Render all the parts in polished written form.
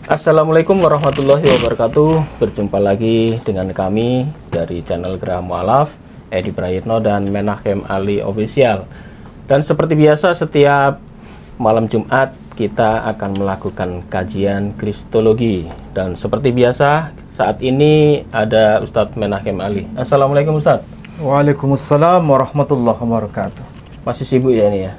Assalamualaikum warahmatullahi wabarakatuh. Berjumpa lagi dengan kami dari channel Gerah Mu'alaf, Edi Prayitno dan Menachem Ali Official. Dan seperti biasa setiap malam Jumat kita akan melakukan kajian Kristologi. Dan seperti biasa saat ini ada Ustadz Menachem Ali. Assalamualaikum Ustadz. Waalaikumsalam warahmatullahi wabarakatuh. Masih sibuk ya ini ya?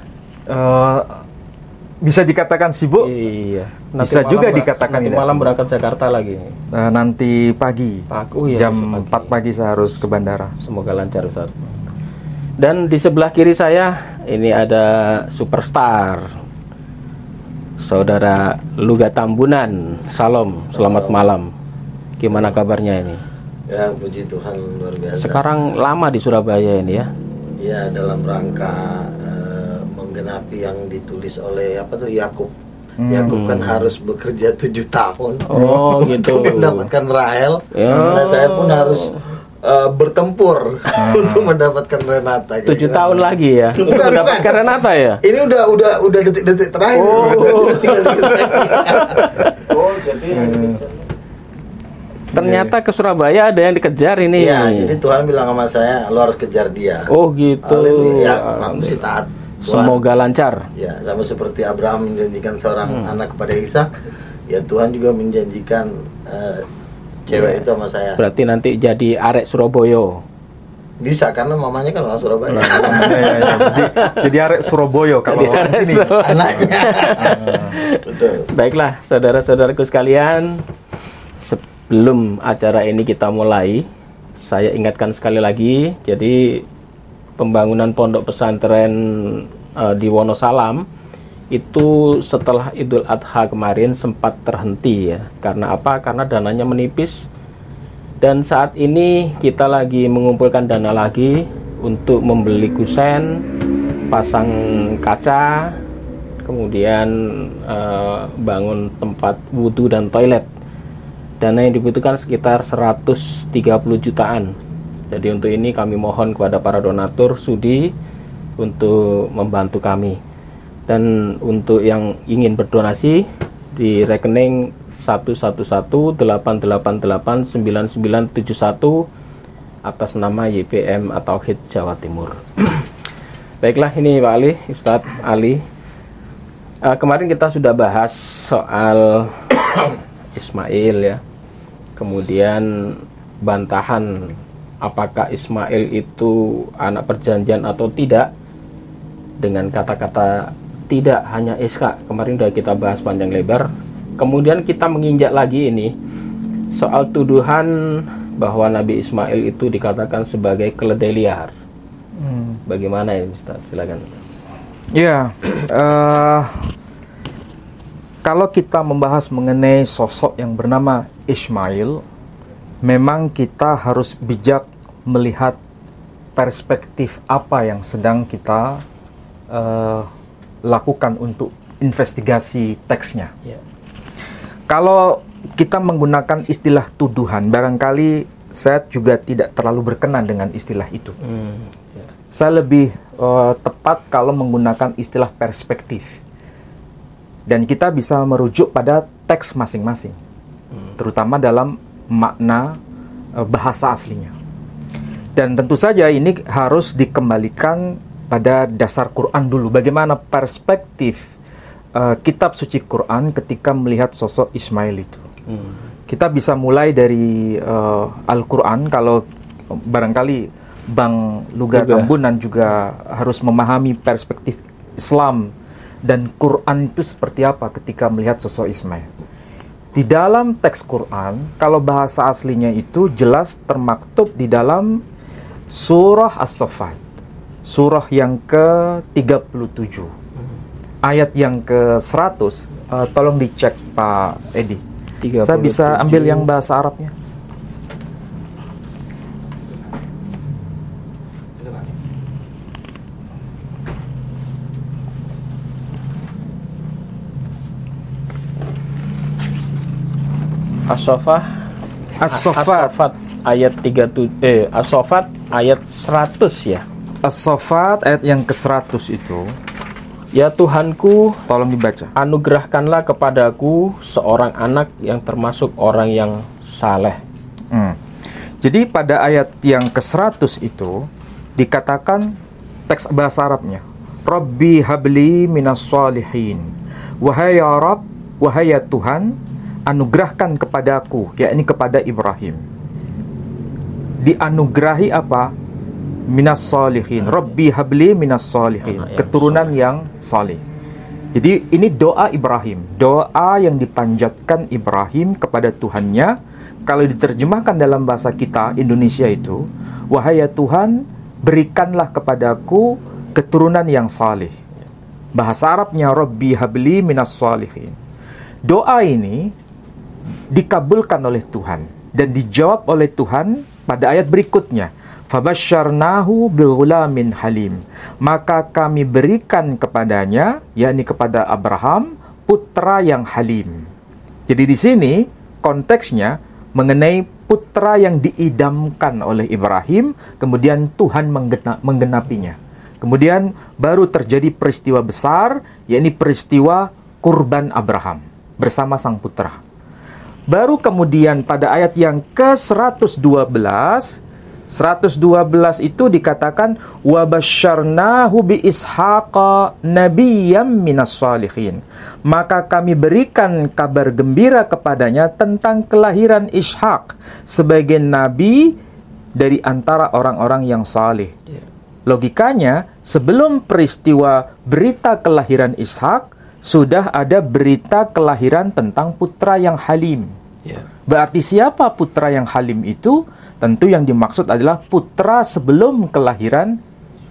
Bisa dikatakan sibuk? Iya. Bisa juga dikatakan nanti tidak malam sibuk. berangkat Jakarta lagi. Nanti pagi. Ya, jam 4 pagi saya harus ke bandara. Semoga lancar Ustaz. Dan di sebelah kiri saya ini ada superstar Saudara Luga Tambunan. Salam, selamat malam. Gimana kabarnya ini? Ya, puji Tuhan luar biasa. Sekarang lama di Surabaya ini ya? Ya, dalam rangka menggenapi yang ditulis oleh Yakub. Yakub kan harus bekerja 7 tahun gitu. untuk mendapatkan Rahel. Ya. Nah, saya pun harus bertempur untuk mendapatkan Renata. 7 tahun lagi ya? Untuk mendapatkan Renata ya? Ini udah detik-detik terakhir. Tinggal detik terakhir. Jadi ternyata ke Surabaya ada yang dikejar ini. Iya, jadi Tuhan bilang sama saya, lo harus kejar dia. Oh gitu. Haleluya. Aku sih taat. Tuhan. Semoga lancar. Ya, sama seperti Abraham menjanjikan seorang anak kepada Ishak, ya Tuhan juga menjanjikan cewek itu sama saya. Berarti nanti jadi arek Surabaya. Bisa, karena mamanya kan orang Surabaya. jadi arek Surabaya kalau orang sini. Anaknya. Betul. Baiklah, saudara-saudaraku sekalian, sebelum acara ini kita mulai, saya ingatkan sekali lagi, jadi pembangunan pondok pesantren di Wonosalam itu setelah Idul Adha kemarin sempat terhenti ya. Karena apa? Karena dananya menipis. Dan saat ini kita lagi mengumpulkan dana lagi untuk membeli kusen, pasang kaca, kemudian bangun tempat wudhu dan toilet. Dana yang dibutuhkan sekitar 130 jutaan. Jadi untuk ini kami mohon kepada para donatur sudi untuk membantu kami. Dan untuk yang ingin berdonasi di rekening 11188889971 atas nama YPM atau HIT Jawa Timur. Baiklah, ini Pak Ali, Ustadz Ali. Kemarin kita sudah bahas soal Ismail ya. Kemudian bantahan apakah Ismail itu anak perjanjian atau tidak, dengan kata-kata tidak hanya Ishak. Kemarin sudah kita bahas panjang lebar. Kemudian kita menginjak lagi ini soal tuduhan bahwa Nabi Ismail itu dikatakan sebagai keledai liar. Bagaimana ini Ustaz? Silakan. Ya, kalau kita membahas mengenai sosok yang bernama Ismail, memang kita harus bijak melihat perspektif apa yang sedang kita lakukan untuk investigasi teksnya. Yeah. Kalau kita menggunakan istilah tuduhan, barangkali saya juga tidak terlalu berkenan dengan istilah itu. Yeah. Saya lebih tepat kalau menggunakan istilah perspektif. Dan kita bisa merujuk pada teks masing-masing, terutama dalam makna bahasa aslinya. Dan tentu saja ini harus dikembalikan pada dasar Quran dulu. Bagaimana perspektif kitab suci Quran ketika melihat sosok Ismail itu. Kita bisa mulai dari Al-Quran. Kalau barangkali Bang Luga Tambunan juga harus memahami perspektif Islam dan Quran itu seperti apa ketika melihat sosok Ismail. Di dalam teks Quran, kalau bahasa aslinya itu jelas termaktub di dalam surah As-Saffat, surah yang ke-37, ayat yang ke-100. Tolong dicek Pak Edi. 37. Saya bisa ambil yang bahasa Arabnya. As-Saffat ayat 37 As-Saffat ayat 100 ya. As-Saffat ayat yang ke-100 itu Ya Tuhanku, Tolong dibaca. anugerahkanlah kepadaku seorang anak yang termasuk orang yang saleh. Jadi pada ayat yang ke-100 itu dikatakan teks bahasa Arabnya, Rabbi habli minas salihin. Wahai ya Rabb, wahai ya Tuhan, anugerahkan kepadaku, yakni kepada Ibrahim. Dianugerahi apa? Minas salihin. Rabbi habli minas salihin. Keturunan yang saleh. Jadi ini doa Ibrahim, doa yang dipanjatkan Ibrahim kepada Tuhannya. Kalau diterjemahkan dalam bahasa kita Indonesia itu, wahai ya Tuhan, berikanlah kepadaku keturunan yang saleh. Bahasa Arabnya Rabbi habli minas salihin. Doa ini dikabulkan oleh Tuhan dan dijawab oleh Tuhan pada ayat berikutnya. Fabasyarnahu bighulamin halim. Maka kami berikan kepadanya, yakni kepada Abraham, putra yang halim. Jadi di sini konteksnya mengenai putra yang diidamkan oleh Ibrahim, kemudian Tuhan menggenapinya. Kemudian baru terjadi peristiwa besar, yakni peristiwa kurban Abraham bersama sang putra. Baru kemudian pada ayat yang ke-112 itu dikatakan wa basyarnahu bi ishaqa nabiyyam minas shalihin. Maka kami berikan kabar gembira kepadanya tentang kelahiran Ishak sebagai nabi dari antara orang-orang yang saleh. Logikanya, sebelum peristiwa berita kelahiran Ishak, sudah ada berita kelahiran tentang putra yang halim. Berarti siapa putra yang halim itu? Tentu yang dimaksud adalah putra sebelum kelahiran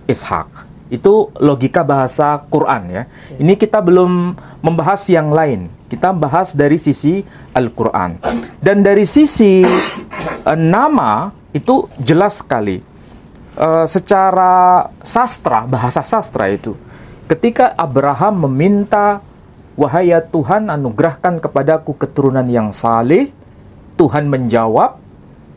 Ishak. Itu logika bahasa Quran ya. Ini kita belum membahas yang lain. Kita bahas dari sisi Al-Quran. Dan dari sisi nama itu jelas sekali. Secara sastra, bahasa sastra itu, ketika Abraham meminta, wahai ya Tuhan, anugerahkan kepadaku keturunan yang saleh, Tuhan menjawab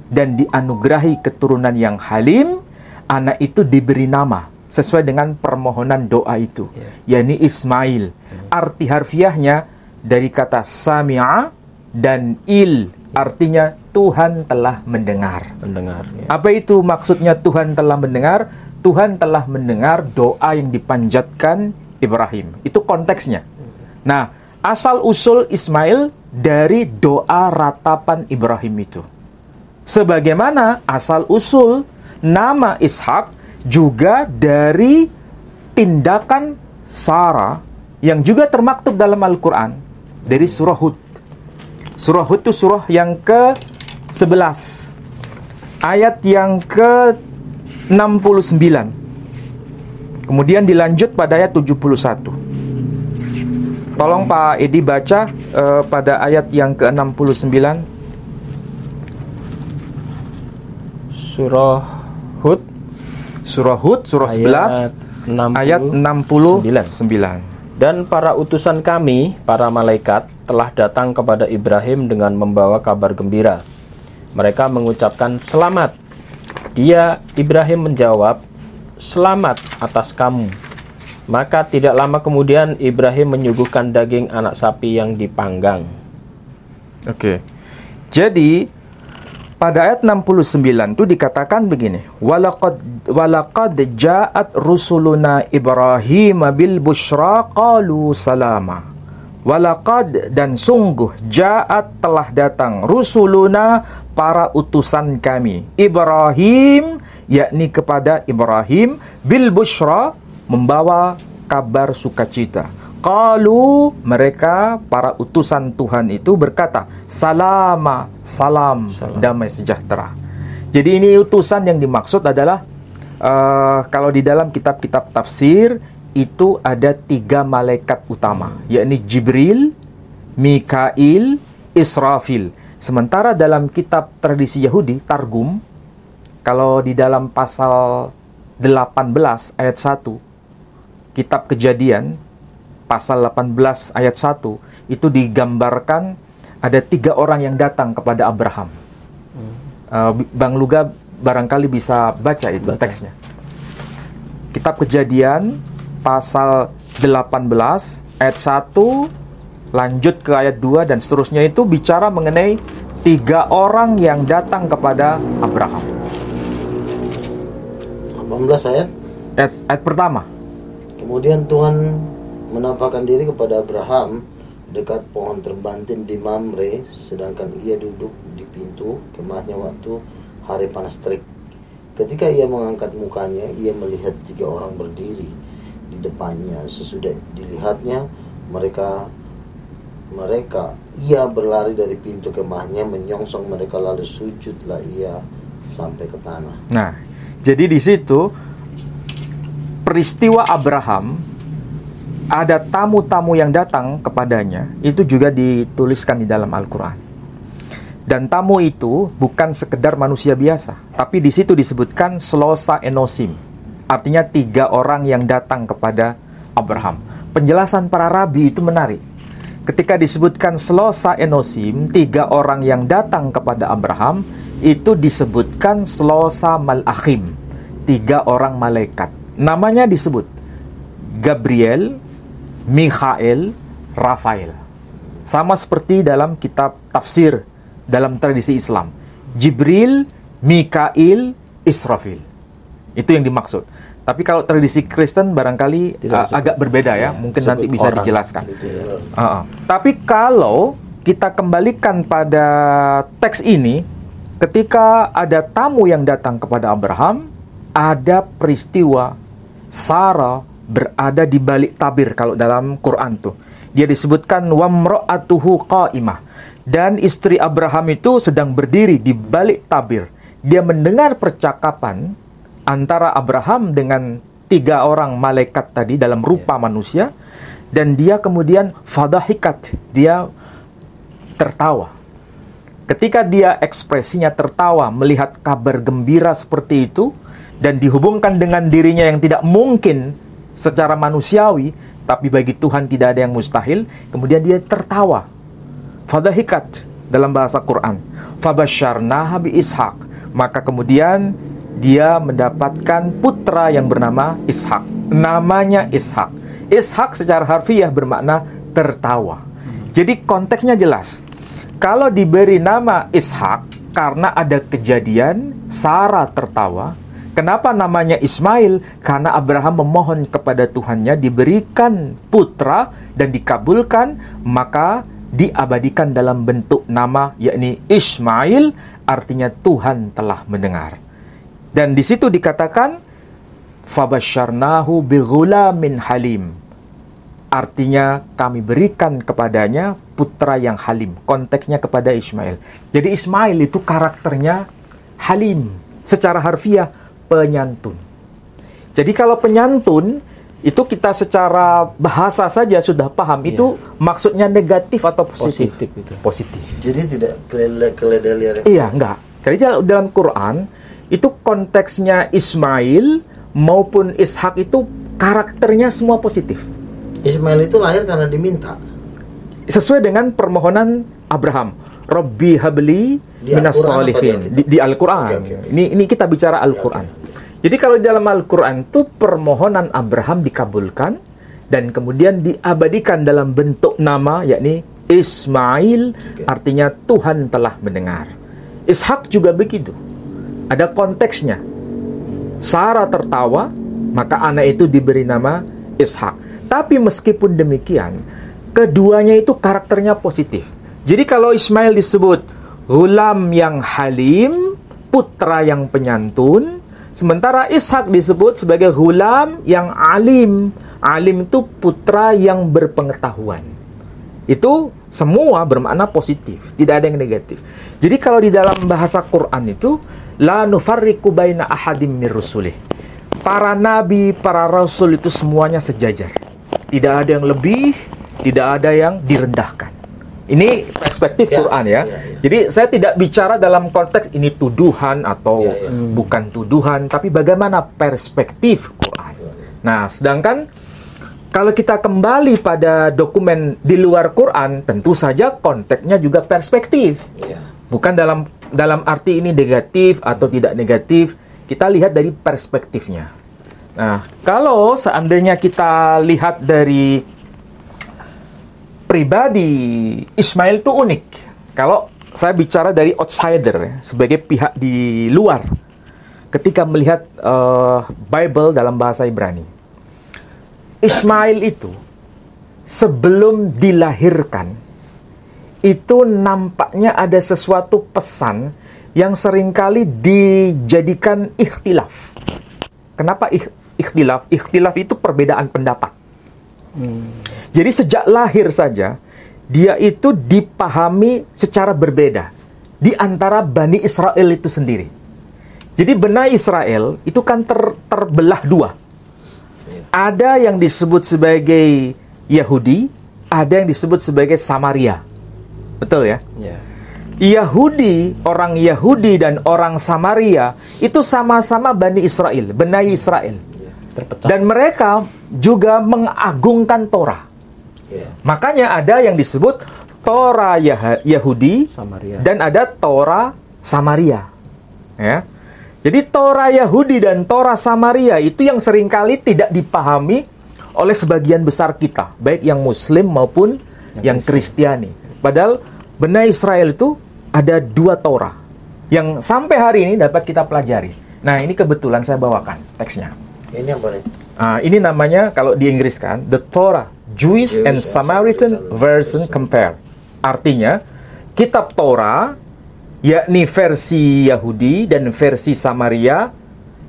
dan dianugerahi keturunan yang halim, anak itu diberi nama sesuai dengan permohonan doa itu, yakni Ismail. Arti harfiahnya dari kata sami'a dan il, artinya Tuhan telah mendengar. Apa itu maksudnya Tuhan telah mendengar? Tuhan telah mendengar doa yang dipanjatkan Ibrahim. Itu konteksnya. Nah, asal-usul Ismail dari doa ratapan Ibrahim itu. Sebagaimana asal-usul nama Ishak juga dari tindakan Sarah yang juga termaktub dalam Al-Quran dari surah Hud. Surah Hud itu surah yang ke-11 ayat yang ke-69. Kemudian dilanjut pada ayat 71. Tolong Pak Edi baca pada ayat yang ke-69. Surah Hud, surah 11 ayat 69. Dan para utusan kami, para malaikat, telah datang kepada Ibrahim dengan membawa kabar gembira. Mereka mengucapkan selamat. Dia, Ibrahim, menjawab, selamat atas kamu. Maka tidak lama kemudian Ibrahim menyuguhkan daging anak sapi yang dipanggang. Oke. Jadi pada ayat 69 itu dikatakan begini, walaqad ja'at rusuluna Ibrahim bil busyra qalu salama. Walaqad, dan sungguh, ja'at, telah datang, rusuluna, para utusan kami, Ibrahim, yakni kepada Ibrahim, bil busyra, membawa kabar sukacita. Qalu, mereka, para utusan Tuhan itu berkata, salama, salam, damai sejahtera. Jadi ini utusan yang dimaksud adalah kalau di dalam kitab-kitab tafsir itu ada 3 malaikat utama, yakni Jibril, Mikail, Israfil. Sementara dalam kitab tradisi Yahudi, Targum, kalau di dalam pasal 18 ayat 1, kitab Kejadian, pasal 18 ayat 1, itu digambarkan ada 3 orang yang datang kepada Abraham. Bang Luga barangkali bisa baca itu teksnya. Kitab Kejadian pasal 18 ayat 1 lanjut ke ayat 2 dan seterusnya itu bicara mengenai 3 orang yang datang kepada Abraham. 18 ayat. Ayat pertama. Kemudian Tuhan menampakkan diri kepada Abraham dekat pohon terbantin di Mamre, sedangkan ia duduk di pintu kemahnya waktu hari panas terik. Ketika ia mengangkat mukanya, ia melihat 3 orang berdiri di depannya. Sesudah dilihatnya mereka ia berlari dari pintu kemahnya, menyongsong mereka, lalu sujudlah ia sampai ke tanah. Nah, jadi di situ peristiwa Abraham, ada tamu-tamu yang datang kepadanya, itu juga dituliskan di dalam Al-Quran. Dan tamu itu bukan sekedar manusia biasa, tapi di situ disebutkan Shlosa Enosim, artinya 3 orang yang datang kepada Abraham. Penjelasan para rabi itu menarik. Ketika disebutkan Shlosa Enosim, 3 orang yang datang kepada Abraham, itu disebutkan Shlosa Malachim, 3 orang malaikat. Namanya disebut Gabriel, Mikhael, Rafael. Sama seperti dalam kitab tafsir dalam tradisi Islam. Jibril, Mikail, Israfil. Itu yang dimaksud. Tapi kalau tradisi Kristen barangkali agak berbeda ya. Mungkin nanti bisa orang dijelaskan. Tapi kalau kita kembalikan pada teks ini, ketika ada tamu yang datang kepada Abraham, ada peristiwa Sarah berada di balik tabir kalau dalam Quran tuh. Dia disebutkan wamra'atuhu qa'imah. Dan istri Abraham itu sedang berdiri di balik tabir. Dia mendengar percakapan antara Abraham dengan 3 orang malaikat tadi dalam rupa manusia, dan dia kemudian fadahikat, dia tertawa. Ketika dia ekspresinya tertawa melihat kabar gembira seperti itu, dan dihubungkan dengan dirinya yang tidak mungkin secara manusiawi, tapi bagi Tuhan tidak ada yang mustahil, kemudian dia tertawa. Fadahikat dalam bahasa Quran. Fabasyarnaha bi Ishak. Maka kemudian dia mendapatkan putra yang bernama Ishak. Namanya Ishak. Ishak secara harfiah bermakna tertawa. Jadi konteksnya jelas. Kalau diberi nama Ishak karena ada kejadian Sarah tertawa. Kenapa namanya Ismail? Karena Abraham memohon kepada Tuhannya diberikan putra dan dikabulkan, maka diabadikan dalam bentuk nama, yakni Ismail, artinya Tuhan telah mendengar. Dan di situ dikatakan fabasyarnahu bighulamin halim, artinya kami berikan kepadanya putra yang halim. Konteksnya kepada Ismail. Jadi Ismail itu karakternya halim, secara harfiah penyantun. Jadi kalau penyantun itu kita secara bahasa saja sudah paham, itu maksudnya negatif atau positif? Positif. Jadi tidak keledelian. Iya, enggak. Jadi dalam Quran itu konteksnya Ismail maupun Ishak itu karakternya semua positif. Ismail itu lahir karena diminta. Sesuai dengan permohonan Abraham. Rabbi habli minas sholihin. Di Al-Quran. Okay. Ini kita bicara Al-Quran. Okay. Jadi kalau dalam Al-Quran itu permohonan Abraham dikabulkan dan kemudian diabadikan dalam bentuk nama, yakni Ismail, artinya Tuhan telah mendengar. Ishak juga begitu. Ada konteksnya. Sarah tertawa, maka anak itu diberi nama Ishak. Tapi meskipun demikian, keduanya itu karakternya positif. Jadi kalau Ismail disebut ghulam yang halim, putra yang penyantun, sementara Ishak disebut sebagai ghulam yang alim. Alim itu putra yang berpengetahuan. Itu semua bermakna positif, tidak ada yang negatif. Jadi kalau di dalam bahasa Quran itu la nufarriqu baina ahadim mir rusulih. Para nabi, para rasul itu semuanya sejajar. Tidak ada yang lebih, tidak ada yang direndahkan. Ini perspektif Quran ya. Jadi saya tidak bicara dalam konteks ini tuduhan atau bukan tuduhan, tapi bagaimana perspektif Quran. Nah, sedangkan kalau kita kembali pada dokumen di luar Quran, tentu saja konteksnya juga perspektif. Bukan dalam arti ini negatif atau tidak negatif. Kita lihat dari perspektifnya. Nah, kalau seandainya kita lihat dari pribadi Ismail itu unik. Kalau saya bicara dari outsider ya, sebagai pihak di luar, ketika melihat Bible dalam bahasa Ibrani, Ismail itu sebelum dilahirkan itu nampaknya ada sesuatu pesan yang seringkali dijadikan ikhtilaf. Kenapa ikhtilaf? Ikhtilaf itu perbedaan pendapat. Jadi sejak lahir saja dia itu dipahami secara berbeda di antara Bani Israel itu sendiri. Jadi Bani Israel itu kan terbelah dua. Ada yang disebut sebagai Yahudi, ada yang disebut sebagai Samaria. Betul ya? Yahudi, orang Yahudi dan orang Samaria itu sama-sama Bani Israel, Bani Israel. Dan mereka juga mengagungkan Torah. Makanya ada yang disebut Torah Yahudi Samaria. dan ada Torah Samaria. Ya. Jadi Torah Yahudi dan Torah Samaria itu yang seringkali tidak dipahami oleh sebagian besar kita, baik yang Muslim maupun yang Kristiani. Padahal Bani Israel itu ada dua Torah yang sampai hari ini dapat kita pelajari. Nah, ini kebetulan saya bawakan teksnya. Ini apa nih? Ini namanya kalau di Inggris kan The Torah Jewish and Samaritan Version Compare. Artinya kitab Torah yakni versi Yahudi dan versi Samaria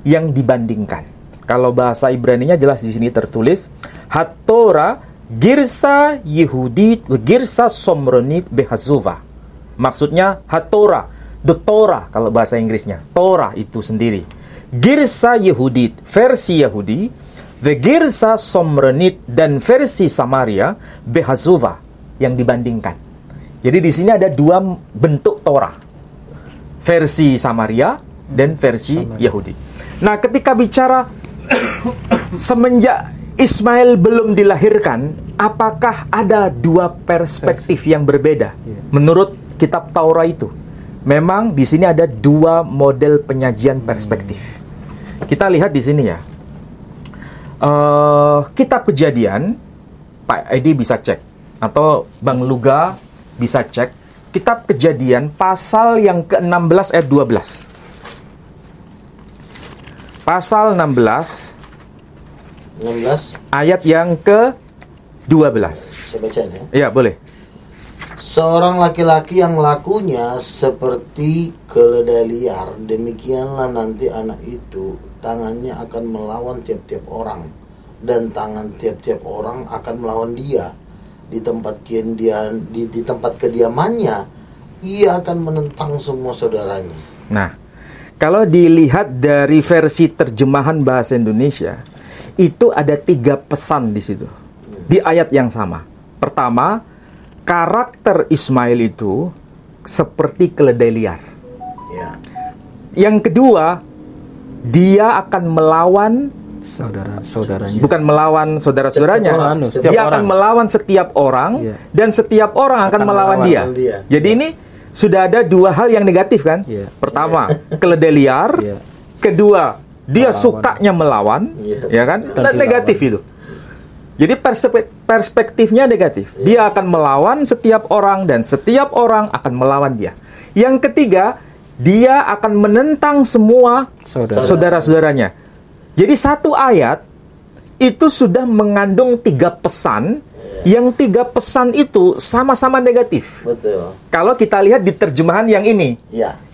yang dibandingkan. Kalau bahasa Ibraninya jelas di sini tertulis HaTorah Girsa Yehudit Girsa Somronit Behazuva. Maksudnya HaTorah, the Torah kalau bahasa Inggrisnya. Torah itu sendiri. Girsa Yehudit, versi Yahudi, the Girsa Somronit dan versi Samaria Behazuva yang dibandingkan. Jadi di sini ada dua bentuk Torah. Versi Samaria dan versi Yahudi. Nah, ketika bicara semenjak Ismail belum dilahirkan, apakah ada dua perspektif yang berbeda menurut kitab Taurat itu? Memang di sini ada dua model penyajian perspektif. Kita lihat di sini ya. Kitab Kejadian, Pak Edi bisa cek atau Bang Luga bisa cek. Kitab Kejadian pasal yang ke-16 ayat 12. Pasal 16 ayat yang ke-12. Saya bacain ya. Iya, boleh. Seorang laki-laki yang lakunya seperti keledai liar, demikianlah nanti anak itu tangannya akan melawan tiap-tiap orang, dan tangan tiap-tiap orang akan melawan dia. Di tempat kediamannya, ia akan menentang semua saudaranya. Nah, kalau dilihat dari versi terjemahan bahasa Indonesia, itu ada 3 pesan di situ. Di ayat yang sama. Pertama, karakter Ismail itu seperti keledai liar. Ya. Yang kedua, dia akan melawan saudara-saudaranya. bukan melawan saudara-saudaranya. Dia akan melawan setiap orang, dan setiap orang akan melawan dia. Jadi ini sudah ada 2 hal yang negatif kan? Pertama, keledai liar. Kedua, dia sukanya melawan, ya kan? Dan negatif itu. Jadi perspektifnya negatif. Dia akan melawan setiap orang dan setiap orang akan melawan dia. Yang ketiga, dia akan menentang semua saudara-saudaranya. Jadi satu ayat itu sudah mengandung 3 pesan, yang 3 pesan itu sama-sama negatif. Betul. Kalau kita lihat di terjemahan yang ini,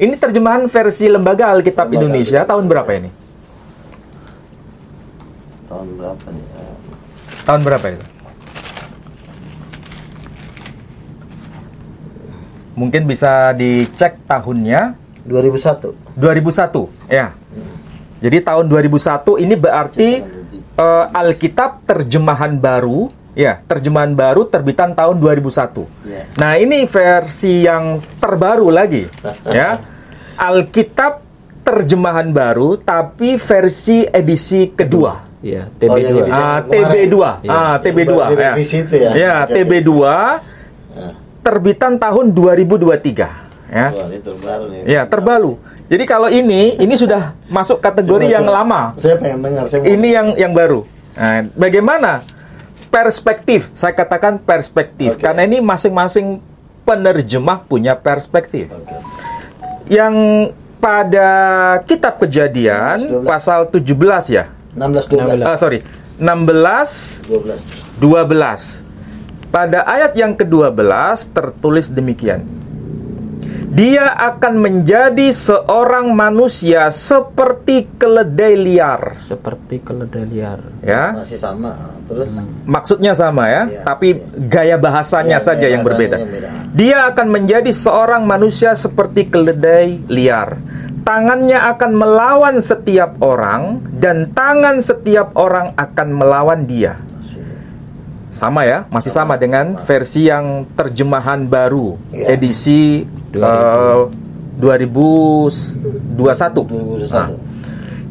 ini terjemahan versi Lembaga Alkitab Indonesia tahun berapa ini? Tahun berapa nih? Tahun berapa itu? Mungkin bisa dicek tahunnya. 2001. 2001, ya. Jadi tahun 2001 ini berarti Alkitab terjemahan baru, ya, terjemahan baru terbitan tahun 2001. Nah, ini versi yang terbaru lagi, ya. Alkitab terjemahan baru tapi versi edisi kedua. Iya, TB2. TB2. TB2 ya. Ya, TB2 terbitan tahun 2023, ya. Wah, ini terbaru nih. Ya, terbaru. Jadi kalau ini sudah masuk kategori yang lama. Saya pengen dengar. Ini yang baru. Nah, bagaimana perspektif? Saya katakan perspektif karena ini masing-masing penerjemah punya perspektif. Yang pada kitab Kejadian 12. pasal 17 ya. 16-12. 12. Pada ayat yang ke-12 tertulis demikian. Dia akan menjadi seorang manusia seperti keledai liar. Seperti keledai liar. Ya. Masih sama. Terus Maksudnya sama ya, Iya, tapi gaya bahasanya Iya, saja gaya yang berbeda. bahasanya beda. Dia akan menjadi seorang manusia seperti keledai liar. Tangannya akan melawan setiap orang dan tangan setiap orang akan melawan dia. Sama ya, masih sama dengan versi yang terjemahan baru, Iya. edisi 2021. 2021.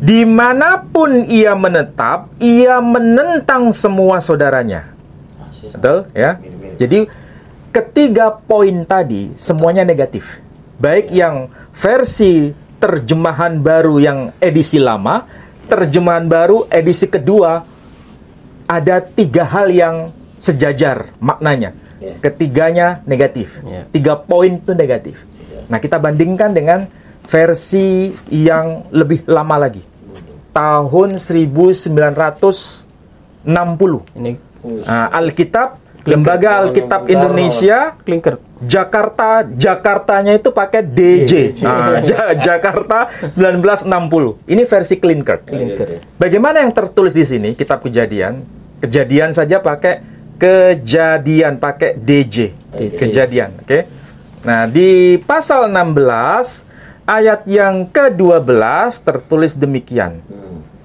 Dimanapun ia menetap, ia menentang semua saudaranya. Masih sama. Betul ya? Mirip-mirip. Jadi ketiga poin tadi semuanya negatif. Baik yang versi terjemahan baru yang edisi lama, terjemahan baru edisi kedua, ada tiga hal yang sejajar maknanya. Ya. Ketiganya negatif. Ya. 3 poin itu negatif. Nah, kita bandingkan dengan versi yang lebih lama lagi. Tahun 1960. Ini Nah, Alkitab, Lembaga Alkitab Indonesia, Klinker. Jakartanya itu pakai DJ. Nah, Jakarta 1960. Ini versi Klinker. Bagaimana yang tertulis di sini kitab Kejadian? Kejadian saja pakai Kejadian, pakai DJ. Kejadian, oke. Nah, di pasal 16 ayat yang ke-12 tertulis demikian.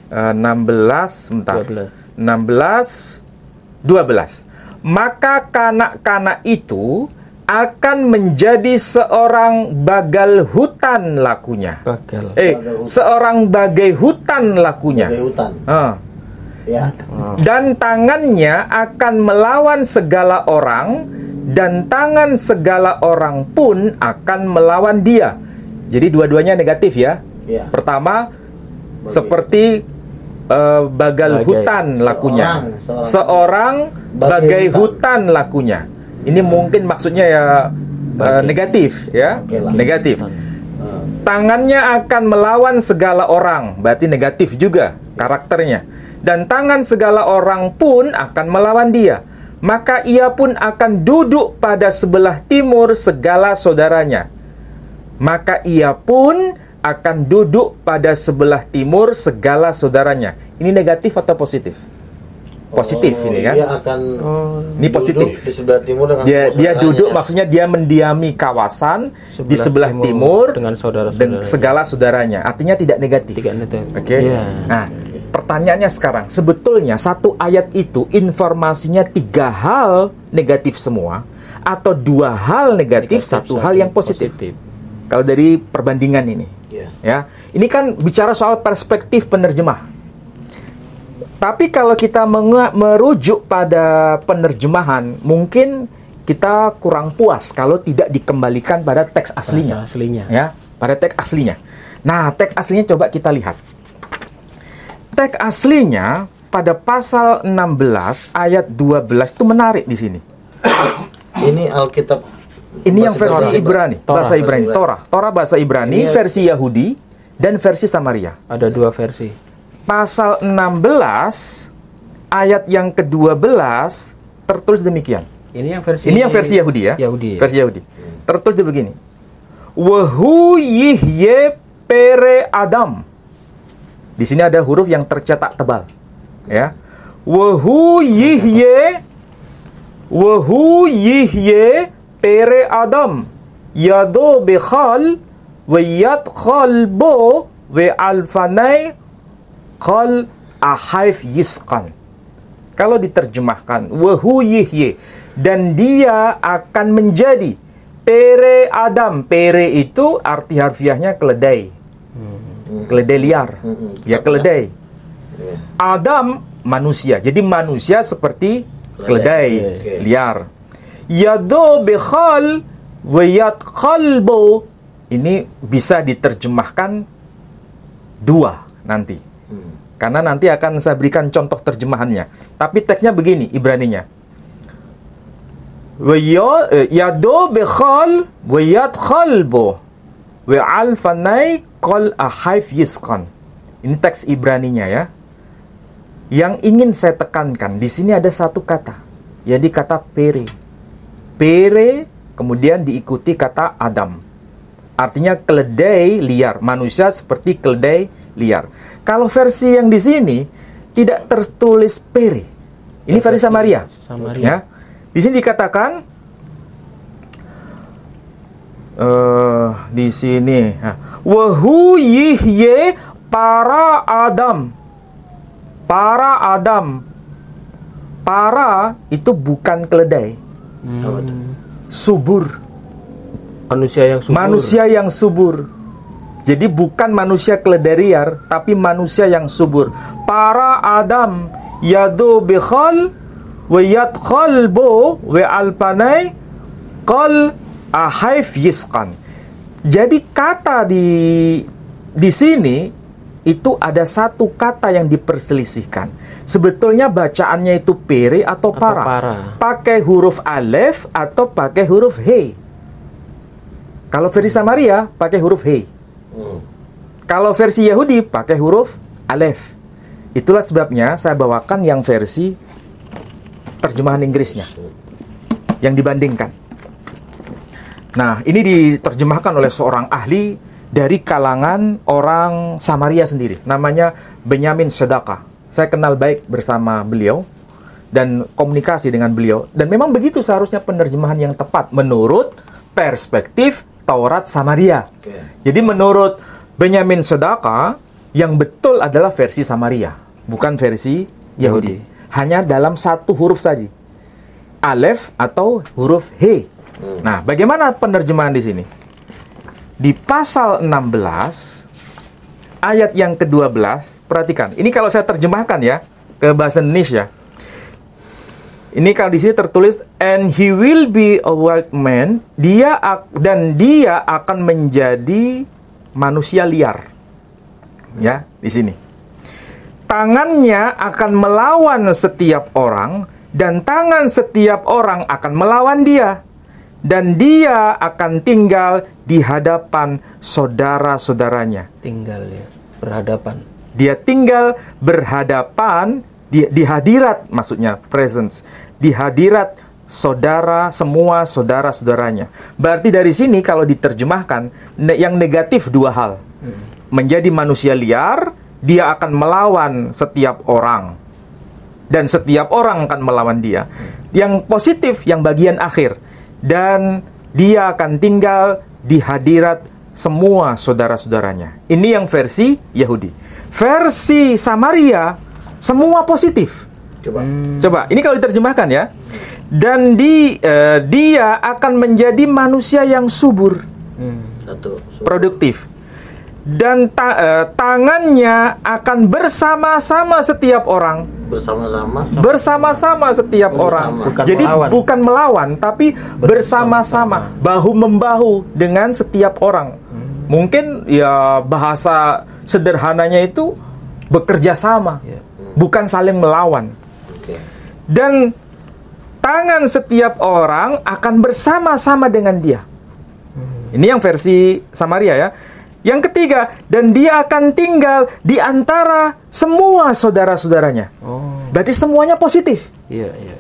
16 sebentar. 12. Maka kanak-kanak itu akan menjadi seorang bagal hutan lakunya. Bagal. Seorang bagai hutan lakunya. Bagai hutan. Ya. Dan tangannya akan melawan segala orang, dan tangan segala orang pun akan melawan dia. Jadi dua-duanya negatif ya. Ya. Pertama, seperti bagal hutan lakunya. Seorang bagai hutan lakunya. Ini mungkin maksudnya ya negatif ya. Oke lah. Negatif. Tangannya akan melawan segala orang, berarti negatif juga karakternya. Dan tangan segala orang pun akan melawan dia. Maka ia pun akan duduk pada sebelah timur segala saudaranya. Maka ia pun akan duduk pada sebelah timur segala saudaranya. Ini negatif atau positif? Positif ini kan? Dia akan Ini positif. duduk di sebelah timur dengan Dia saudaranya. duduk, maksudnya dia mendiami kawasan di sebelah timur dengan dengan segala saudaranya. Artinya tidak negatif. Tiga negatif. Oke. Iya. Nah, pertanyaannya sekarang, sebetulnya satu ayat itu informasinya 3 hal negatif semua, atau 2 hal negatif, satu hal yang positif. Kalau dari perbandingan ini, ya, ini kan bicara soal perspektif penerjemah. Tapi kalau kita merujuk pada penerjemahan, mungkin kita kurang puas kalau tidak dikembalikan pada teks aslinya. Ya, pada teks aslinya. Nah, teks aslinya coba kita lihat. Teks aslinya pada pasal 16 ayat 12 itu menarik di sini. Ini Alkitab. Ini yang versi Ibrani, bahasa Ibrani, Torah bahasa Ibrani, versi Yahudi dan versi Samaria. Ada 2 versi. Pasal 16 ayat yang ke-12 tertulis demikian. Ini yang versi Yahudi ya. Yahudi. Versi Yahudi. Tertulis begini. Wahu yihye pere Adam. Di sini ada huruf yang tercetak tebal. Ya. Wahu yihye pere Adam. Yado bikhal wa yadkhal bo wa alfanai qal ahaif yisqan. Kalau diterjemahkan wahu yihye, dan dia akan menjadi pere Adam. Pere itu arti harfiahnya keledai. Keledai liar. Ya, keledai. Adam manusia. Jadi manusia seperti keledai liar. Yado bikhal wa yadkhalbo. ini bisa diterjemahkan dua nanti. Karena nanti akan saya berikan contoh terjemahannya. Tapi teksnya begini, Ibraninya. Wa yado bikhal wa yadkhal bo wa alfanai qal ahayf yisqan. Ini teks Ibraninya ya. Yang ingin saya tekankan di sini ada satu kata, jadi kata pere. Pere kemudian diikuti kata Adam. Artinya keledai liar, manusia seperti keledai liar. Kalau versi yang di sini tidak tertulis pere. Ini versi Samaria. Ya. Di sini dikatakan di sini wahu yihye para Adam. Para Adam. Para itu bukan keledai. Subur. Manusia yang subur. Manusia yang subur. Jadi bukan manusia keledai liar, tapi manusia yang subur. Para Adam yadu bikhal wa yadkhal bo wa alpanai qal ahayf yisqan. Jadi kata di sini itu ada satu kata yang diperselisihkan. Sebetulnya bacaannya itu pere atau para. Pakai huruf alef atau pakai huruf he. Kalau versi Samaria pakai huruf he. Kalau versi Yahudi pakai huruf alef. Itulah sebabnya saya bawakan yang versi terjemahan Inggrisnya yang dibandingkan. Nah, ini diterjemahkan oleh seorang ahli dari kalangan orang Samaria sendiri. Namanya Benyamin Sedaka. Saya kenal baik bersama beliau dan komunikasi dengan beliau. Dan memang begitu seharusnya penerjemahan yang tepat menurut perspektif Taurat Samaria. Jadi menurut Benyamin Sedaka, yang betul adalah versi Samaria, bukan versi Yahudi. Hanya dalam satu huruf saja, alef atau huruf he. Nah, bagaimana penerjemahan di sini? Di pasal 16 ayat yang ke-12, perhatikan. Ini kalau saya terjemahkan ya ke bahasa Indonesia. Ini kalau di sini tertulis and he will be a wild man, dia akan menjadi manusia liar. Ya, di sini. Tangannya akan melawan setiap orang dan tangan setiap orang akan melawan dia. Dan dia akan tinggal di hadapan saudara-saudaranya. Tinggal ya, berhadapan. Dia tinggal berhadapan, di hadirat maksudnya, presence. Di hadirat semua saudara-saudaranya. Berarti dari sini kalau diterjemahkan, yang negatif dua hal. Menjadi manusia liar, dia akan melawan setiap orang. Dan setiap orang akan melawan dia. Yang positif, yang bagian akhir. Dan dia akan tinggal di hadirat semua saudara-saudaranya. Ini yang versi Yahudi. Versi Samaria, semua positif. Coba, ini kalau diterjemahkan ya. Dan dia akan menjadi manusia yang subur. Produktif. Dan tangannya akan bersama-sama setiap orang. Bersama-sama setiap orang. Jadi bukan melawan, tapi bersama-sama, bahu-membahu dengan setiap orang. Mungkin ya bahasa sederhananya itu bekerja sama, bukan saling melawan. Dan tangan setiap orang akan bersama-sama dengan dia. Ini yang versi Samaria ya. Yang ketiga, dan dia akan tinggal di antara semua saudara-saudaranya. Berarti semuanya positif.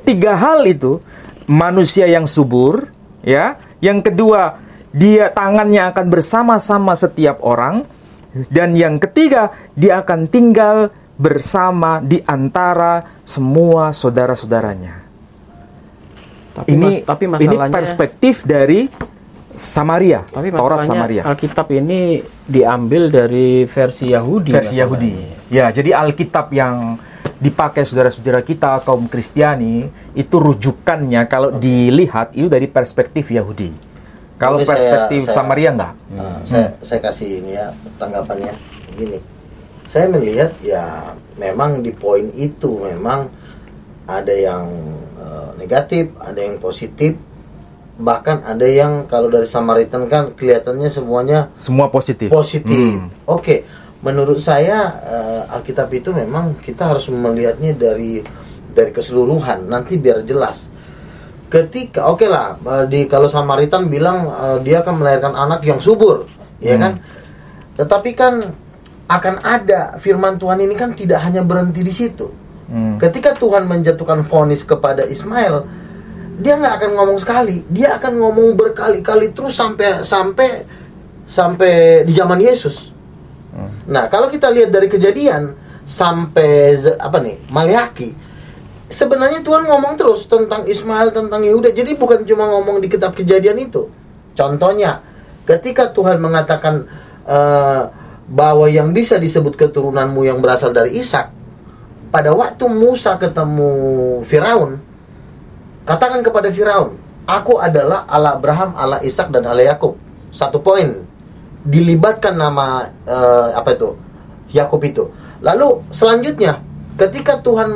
Tiga hal itu, manusia yang subur, ya. Yang kedua, dia tangannya akan bersama-sama setiap orang. Dan yang ketiga, dia akan tinggal bersama di antara semua saudara-saudaranya. Ini perspektif dari Samaria, tapi Taurat Samaria. Alkitab ini diambil dari versi Yahudi. Versi Yahudi. Ya, jadi Alkitab yang dipakai saudara-saudara kita kaum Kristiani itu rujukannya kalau dilihat itu dari perspektif Yahudi. Kalau perspektif Samaria enggak. Saya kasih ini ya tanggapannya begini. Saya melihat ya memang di poin itu memang ada yang negatif, ada yang positif. bahkan ada yang kalau dari Samaritan kan kelihatannya semuanya Semua positif. positif. Oke, menurut saya Alkitab itu memang kita harus melihatnya dari keseluruhan, nanti biar jelas. Ketika oke lah, kalau Samaritan bilang dia akan melahirkan anak yang subur, ya kan? Tetapi kan akan ada firman Tuhan ini kan tidak hanya berhenti di situ. Ketika Tuhan menjatuhkan vonis kepada Ismail, dia nggak akan ngomong sekali, dia akan ngomong berkali-kali terus sampai di zaman Yesus. Nah, kalau kita lihat dari Kejadian sampai Maleaki, sebenarnya Tuhan ngomong terus tentang Ismail, tentang Yehuda. Jadi bukan cuma ngomong di kitab Kejadian itu. Contohnya, ketika Tuhan mengatakan bahwa yang bisa disebut keturunanmu yang berasal dari Ishak, pada waktu Musa ketemu Firaun, katakan kepada Firaun, aku adalah Allah Abraham, Allah Ishak dan Allah Yakub. Satu poin, dilibatkan nama Yakub itu. Lalu selanjutnya, ketika Tuhan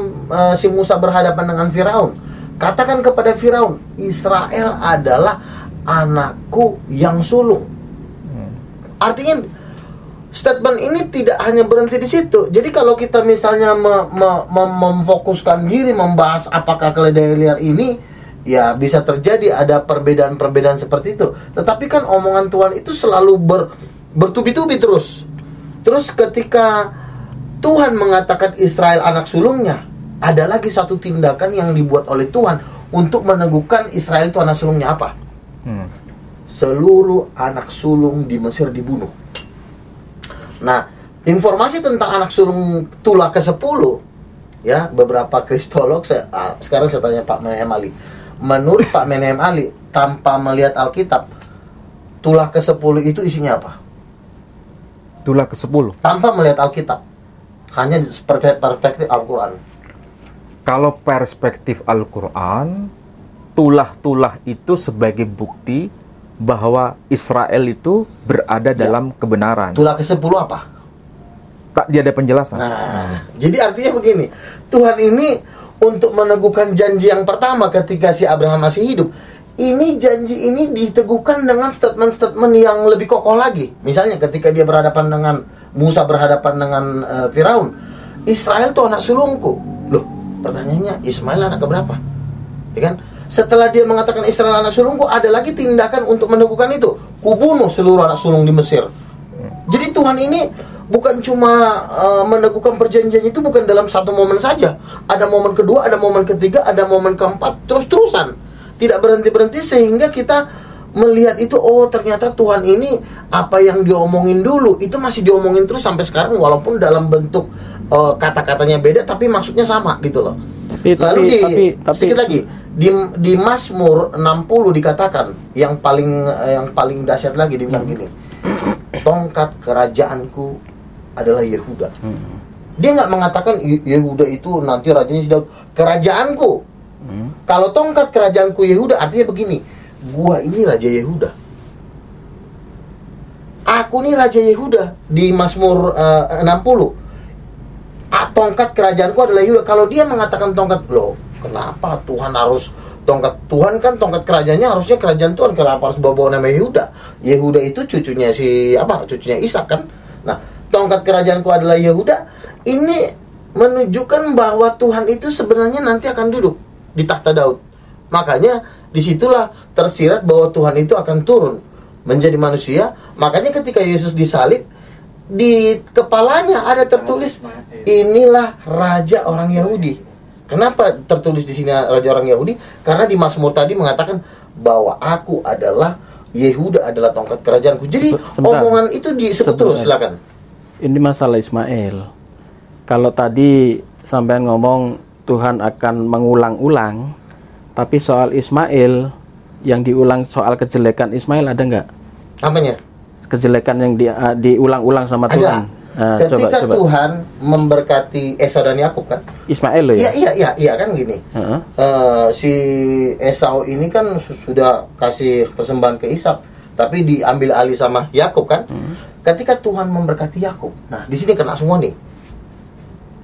si Musa berhadapan dengan Firaun, katakan kepada Firaun, Israel adalah anakku yang sulung. Artinya statement ini tidak hanya berhenti di situ. Jadi kalau kita misalnya memfokuskan diri membahas apakah keledai liar ini, ya bisa terjadi ada perbedaan-perbedaan seperti itu. Tetapi kan omongan Tuhan itu selalu bertubi-tubi terus. Terus ketika Tuhan mengatakan Israel anak sulungnya, ada lagi satu tindakan yang dibuat oleh Tuhan untuk meneguhkan Israel itu anak sulungnya apa? Seluruh anak sulung di Mesir dibunuh. Nah, informasi tentang anak sulung tulah ke-10, ya, beberapa kristolog, sekarang saya tanya Pak Menahem Ali. Menurut Pak Menahem Ali, tanpa melihat Alkitab, tulah ke-10 itu isinya apa? Tulah ke-10. Tanpa melihat Alkitab, hanya perspektif Al-Quran. Kalau perspektif Al-Quran, tulah-tulah itu sebagai bukti bahwa Israel itu berada dalam kebenaran. Tulah ke-10 apa? Tak dia ada penjelasan. Nah, jadi artinya begini, Tuhan ini untuk meneguhkan janji yang pertama ketika si Abraham masih hidup, ini janji ini diteguhkan dengan statement-statement yang lebih kokoh lagi. Misalnya ketika dia berhadapan dengan Musa, berhadapan dengan Firaun, Israel itu anak sulungku. Loh, pertanyaannya Ismail anak keberapa? Ya kan? Setelah dia mengatakan Israel anak sulungku, ada lagi tindakan untuk meneguhkan itu. Kubunuh seluruh anak sulung di Mesir. Jadi Tuhan ini bukan cuma meneguhkan perjanjian itu bukan dalam satu momen saja. Ada momen kedua, ada momen ketiga, ada momen keempat, terus-terusan. Tidak berhenti-berhenti sehingga kita melihat itu, oh ternyata Tuhan ini apa yang diomongin dulu itu masih diomongin terus sampai sekarang, walaupun dalam bentuk kata-katanya beda tapi maksudnya sama gitu loh. Lalu sedikit lagi di Mazmur 60 dikatakan yang paling dahsyat lagi, dibilang gini, tongkat kerajaanku adalah Yehuda. Dia nggak mengatakan Yehuda itu nanti rajanya si Daud. Kerajaanku. Kalau tongkat kerajaanku Yehuda, artinya begini, gua ini raja Yehuda. Aku ini raja Yehuda di Mazmur 60. Tongkat kerajaanku adalah Yehuda. Kalau dia mengatakan tongkat, loh, kenapa Tuhan harus tongkat? Tuhan kan tongkat kerajaannya harusnya kerajaan Tuhan. Kenapa harus bawa nama Yehuda? Yehuda itu cucunya cucunya Ishak kan. Nah, tongkat kerajaanku adalah Yehuda. Ini menunjukkan bahwa Tuhan itu sebenarnya nanti akan duduk di takhta Daud. Makanya disitulah tersirat bahwa Tuhan itu akan turun menjadi manusia. Makanya ketika Yesus disalib, di kepalanya ada tertulis, inilah raja orang Yahudi. Kenapa tertulis di sini raja orang Yahudi? Karena di Mazmur tadi mengatakan bahwa aku adalah Yehuda adalah tongkat kerajaanku. Jadi omongan itu disebut terus. Silakan. Ini masalah Ismail. Kalau tadi sampean ngomong Tuhan akan mengulang-ulang, tapi soal Ismail yang diulang, soal kejelekan Ismail ada nggak? Apanya? Kejelekan yang diulang-ulang sama Tuhan. Nah, ketika coba. Tuhan memberkati Esau dan Yakub kan? Ismail loh ya? Iya kan gini. Si Esau ini kan sudah kasih persembahan ke Ishak, tapi diambil alih sama Yakub kan? Ketika Tuhan memberkati Yakub, nah di sini kena semua nih.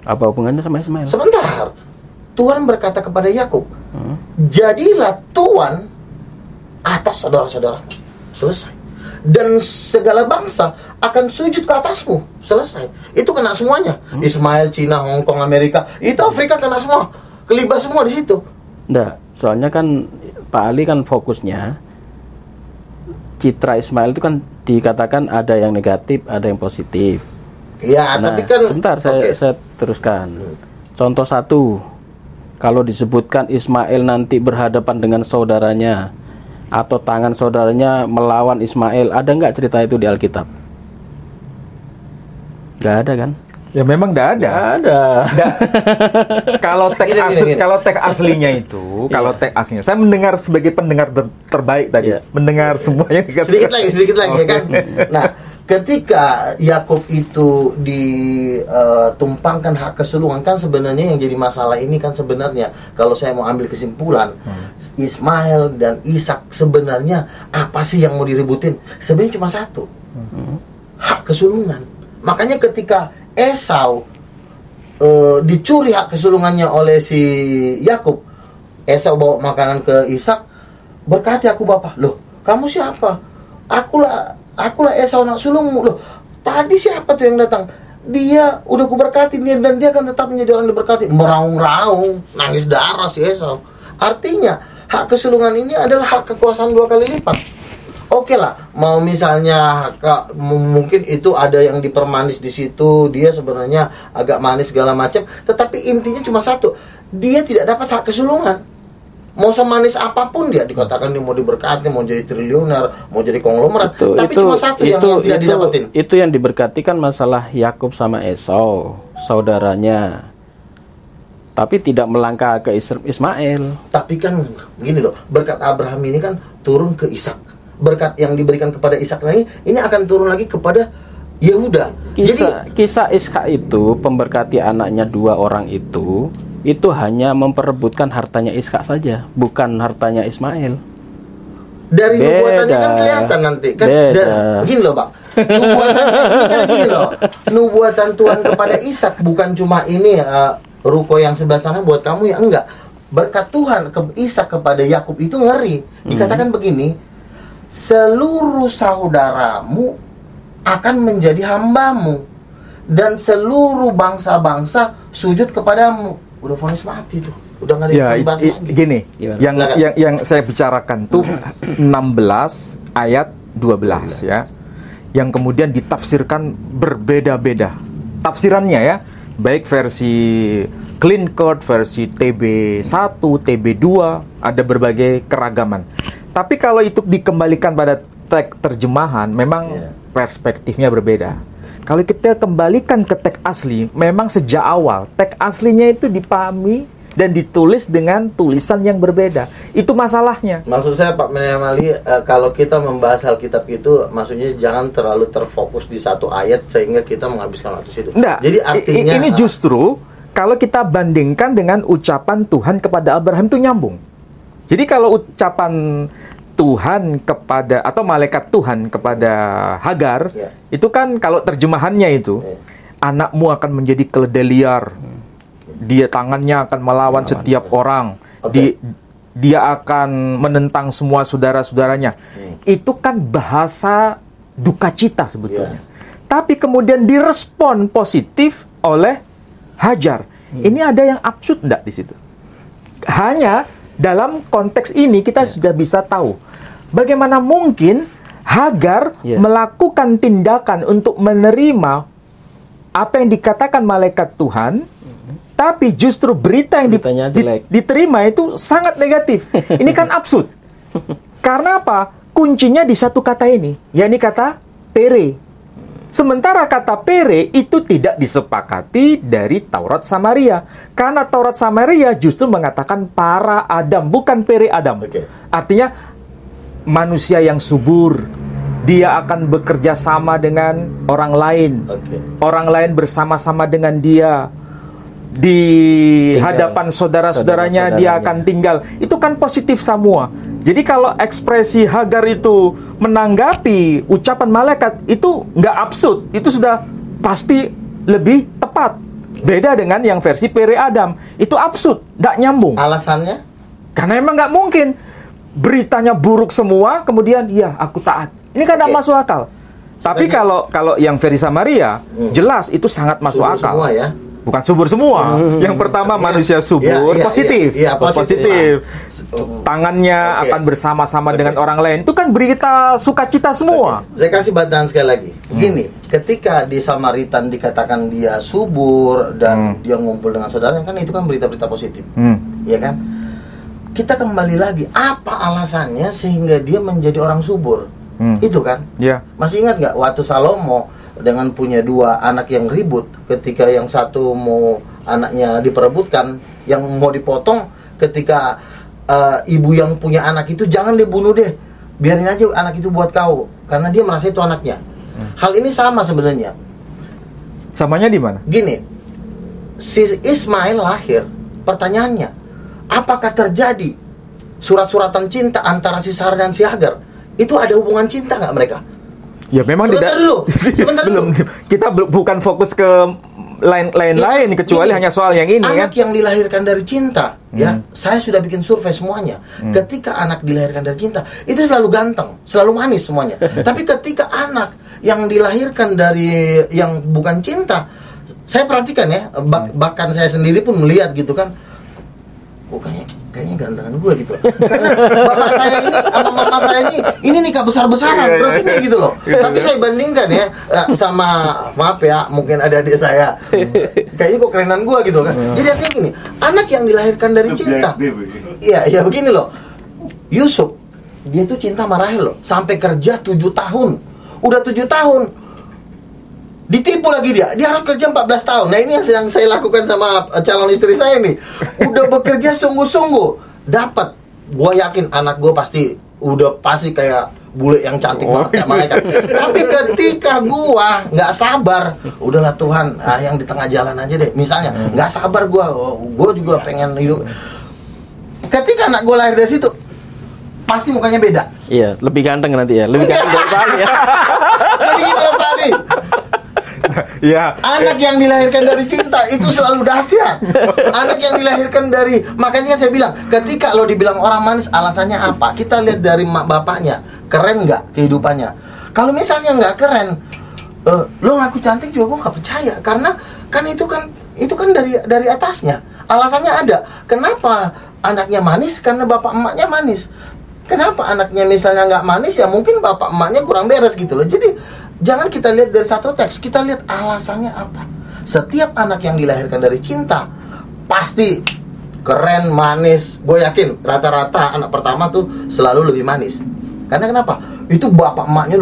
Apa hubungannya sama Ismail? Sebentar. Tuhan berkata kepada Yakub, jadilah tuan atas saudara-saudaramu. Selesai. Dan segala bangsa akan sujud ke atasmu. Selesai. Itu kena semuanya. Ismail, Cina, Hong Kong, Amerika, itu Afrika kena semua. Kelibas semua di situ. Enggak, soalnya kan Pak Ali kan fokusnya citra Ismail itu kan dikatakan ada yang negatif, ada yang positif. Ya, Nah, tapi kan sebentar saya teruskan. Contoh satu, kalau disebutkan Ismail nanti berhadapan dengan saudaranya atau tangan saudaranya melawan Ismail, ada nggak cerita itu di Alkitab? Nggak ada kan? Ya memang nggak ada. Nggak ada. Kalau teks aslinya itu, kalau teks aslinya, saya mendengar sebagai pendengar terbaik tadi, mendengar semuanya. Sedikit lagi kan. Nah, ketika Yakub itu ditumpangkan hak kesulungan, kan sebenarnya yang jadi masalah ini kan sebenarnya, kalau saya mau ambil kesimpulan, Ismail dan Ishak sebenarnya apa sih yang mau diributin? Sebenarnya cuma satu, hak kesulungan. Makanya ketika Esau dicuri hak kesulungannya oleh si Yakub, Esau bawa makanan ke Ishak, berkati aku bapak. Loh, kamu siapa? Akulah Esau anak sulungmu. Loh, tadi siapa tuh yang datang? Dia udah kuberkati dia, dan dia akan tetap menjadi orang diberkati. Meraung-raung, nangis darah si Esau. Artinya hak kesulungan ini adalah hak kekuasaan 2 kali lipat. Oke lah, mau misalnya mungkin itu ada yang dipermanis di situ, dia sebenarnya agak manis segala macam, tetapi intinya cuma satu, dia tidak dapat hak kesulungan. Mau semanis apapun dia dikatakan dia mau diberkati, mau jadi triliuner, mau jadi konglomerat, tapi cuma satu yang tidak didapatin. Itu yang diberkati kan masalah Yakub sama Esau, saudaranya. Tapi tidak melangkah ke Ismail. Tapi kan begini loh, berkat Abraham ini kan turun ke Ishak. Berkat yang diberikan kepada Ishak ini akan turun lagi kepada Yehuda. Kisah Ishak itu pemberkati anaknya 2 orang itu hanya memperebutkan hartanya Ishak saja, bukan hartanya Ismail. Dari nubuatannya kan kelihatan nanti kan. Begini loh Pak, nubuatannya ini kan gini loh, nubuatan Tuhan kepada Ishak bukan cuma ini ruko yang sebelah sana buat kamu ya, enggak. Berkat Tuhan ke Ishak kepada Yakub itu ngeri. Dikatakan begini, seluruh saudaramu akan menjadi hambamu, dan seluruh bangsa-bangsa sujud kepadamu. Udah vonis mati tuh, udah nggak ada yang lagi. Gini, yang saya bicarakan tuh 16 ayat 12 ya, yang kemudian ditafsirkan berbeda-beda tafsirannya ya, baik versi Clean Court, versi TB1, TB2, ada berbagai keragaman. Tapi kalau itu dikembalikan pada teks terjemahan, memang perspektifnya berbeda. Kalau kita kembalikan ke teks asli, memang sejak awal teks aslinya itu dipahami dan ditulis dengan tulisan yang berbeda. Itu masalahnya. Maksud saya Pak Menemali, kalau kita membahas Alkitab itu, maksudnya jangan terlalu terfokus di satu ayat sehingga kita menghabiskan waktu situ. Nggak, jadi artinya ini justru kalau kita bandingkan dengan ucapan Tuhan kepada Abraham itu nyambung. Jadi kalau ucapan Tuhan kepada, atau malaikat Tuhan kepada Hagar, itu kan kalau terjemahannya itu, anakmu akan menjadi keledai liar, dia tangannya akan melawan setiap orang, dia akan menentang semua saudara-saudaranya. Itu kan bahasa duka cita sebetulnya. Tapi kemudian direspon positif oleh Hajar. Ini ada yang absurd enggak di situ? Hanya dalam konteks ini kita sudah bisa tahu bagaimana mungkin Hagar melakukan tindakan untuk menerima apa yang dikatakan malaikat Tuhan, tapi justru berita yang diterima itu sangat negatif. Ini kan absurd. Karena apa? Kuncinya di satu kata ini, yakni kata pere. Sementara kata pere itu tidak disepakati dari Taurat Samaria. Karena Taurat Samaria justru mengatakan para Adam, bukan pere Adam. Artinya manusia yang subur, dia akan bekerja sama dengan orang lain. Orang lain bersama-sama dengan dia. Di hadapan saudara-saudaranya dia akan tinggal. Itu kan positif semua. Jadi kalau ekspresi Hagar itu menanggapi ucapan malaikat, itu nggak absurd, itu sudah pasti lebih tepat. Beda dengan yang versi pere Adam, itu absurd, nggak nyambung. Alasannya? Karena emang nggak mungkin beritanya buruk semua, kemudian ya aku taat. Ini kan tidak Oke. masuk akal. Tapi kalau yang versi Samaria, jelas itu sangat masuk Subur akal. semua ya. Bukan subur semua. Yang pertama Iya. manusia subur, Iya, positif. iya, positif. Tangannya Oke. akan bersama-sama dengan orang lain. Itu kan berita sukacita semua. Saya kasih bantahan sekali lagi. Gini, ketika di Samaritan dikatakan dia subur dan dia ngumpul dengan saudaranya, kan itu kan berita-berita positif. Ya kan? Kita kembali lagi, apa alasannya sehingga dia menjadi orang subur? Itu kan? Ya. Masih ingat nggak waktu Salomo dengan punya 2 anak yang ribut, ketika yang satu mau anaknya diperebutkan, yang mau dipotong, ketika ibu yang punya anak itu, jangan dibunuh deh, biarin aja anak itu buat kau, karena dia merasa itu anaknya. Hal ini sama sebenarnya. Samanya di mana? Gini, si Ismail lahir, pertanyaannya, apakah terjadi surat-suratan cinta antara si Sarah dan si Hagar? Itu ada hubungan cinta nggak mereka? Ya memang Sebentar tidak. dulu, sebentar belum. dulu. Kita bukan fokus ke lain-lain kecuali Ini, hanya soal yang ini kan. anak yang dilahirkan dari cinta, ya, saya sudah bikin survei semuanya. Ketika anak dilahirkan dari cinta, itu selalu ganteng, selalu manis semuanya. Tapi ketika anak yang dilahirkan dari yang bukan cinta, saya perhatikan ya, bahkan saya sendiri pun melihat gitu kan, kayaknya gantengan gue gitu loh. Karena bapak saya ini sama mama saya ini nikah besar-besaran resmi gitu loh. Tapi saya bandingkan ya sama, maaf ya, mungkin ada adik saya, kayaknya kok kerenan gue gitu kan. Jadi artinya gini, anak yang dilahirkan dari cinta, iya begini loh, Yusuf dia tuh cinta sama Rahel loh, sampai kerja 7 tahun, udah 7 tahun ditipu lagi dia harus kerja 14 tahun. Nah ini yang saya lakukan sama calon istri saya nih. Udah bekerja sungguh-sungguh, dapat. Gua yakin anak gua pasti kayak bule yang cantik banget kayak malaikat. Tapi ketika gua nggak sabar, udahlah Tuhan, yang di tengah jalan aja deh. Misalnya nggak sabar gua juga pengen hidup. Ketika anak gua lahir dari situ, pasti mukanya beda. Iya, lebih ganteng nanti ya. Lebih ganteng dari Bali ya. Jadi gitu Bali. Ya. Anak yang dilahirkan dari cinta itu selalu dahsyat. Anak yang dilahirkan dari, makanya saya bilang, ketika lo dibilang orang manis, alasannya apa? Kita lihat dari mak bapaknya, keren nggak kehidupannya. Kalau misalnya nggak keren, lo ngaku cantik juga gue nggak percaya, karena kan itu kan dari atasnya. Alasannya ada. Kenapa anaknya manis? Karena bapak emaknya manis. Kenapa anaknya misalnya nggak manis? Ya mungkin bapak emaknya kurang beres gitu loh. Jadi jangan kita lihat dari satu teks, kita lihat alasannya apa. Setiap anak yang dilahirkan dari cinta pasti keren, manis. Gue yakin rata-rata anak pertama tuh selalu lebih manis. Karena kenapa? Itu bapak emaknya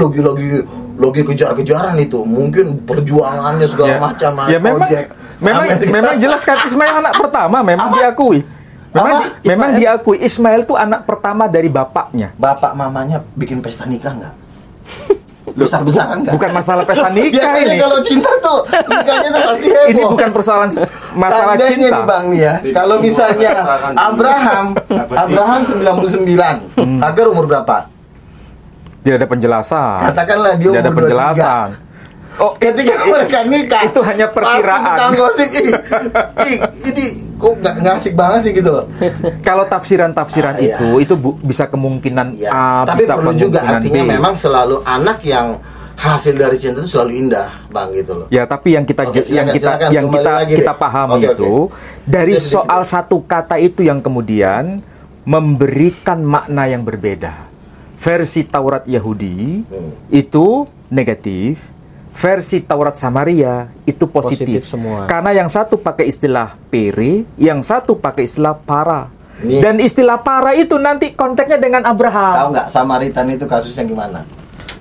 lagi kejar-kejaran itu. Mungkin perjuangannya segala macam. Ya memang jelas kan Ismail anak pertama, memang diakui. Memang diakui Ismail tuh anak pertama dari bapaknya. Bapak mamanya bikin pesta nikah nggak? Besar-besaran nggak? Bukan masalah pesta nikah biasanya ini. kalau cinta tuh nikahnya tuh pasti heboh. Ini bukan persoalan masalah Seandainya cinta. nih Bang nih ya, kalau misalnya Abraham 99, Hagar umur berapa? Tidak ada penjelasan. Katakanlah dia Tidak ada umur 23. penjelasan. Oh, Ketika mereka nikah, itu hanya perkiraan. pasti tukang gosip, ini kok nggak asik banget sih gitu loh. Kalau tafsiran-tafsiran itu bisa kemungkinan A, Tapi bisa perlu juga kemungkinan artinya B. memang selalu anak yang hasil dari cinta itu selalu indah, Bang, gitu loh. Ya, tapi yang kita Oke, silakan, kembali lagi kita deh. pahami Oke. itu dari Jadi, soal satu kata itu yang kemudian memberikan makna yang berbeda. Versi Taurat Yahudi itu negatif, versi Taurat Samaria itu positif. Positif semua. Karena yang satu pakai istilah pere, yang satu pakai istilah para. Ini- Dan istilah para itu nanti konteksnya dengan Abraham. Tahu nggak Samaritan itu kasusnya gimana?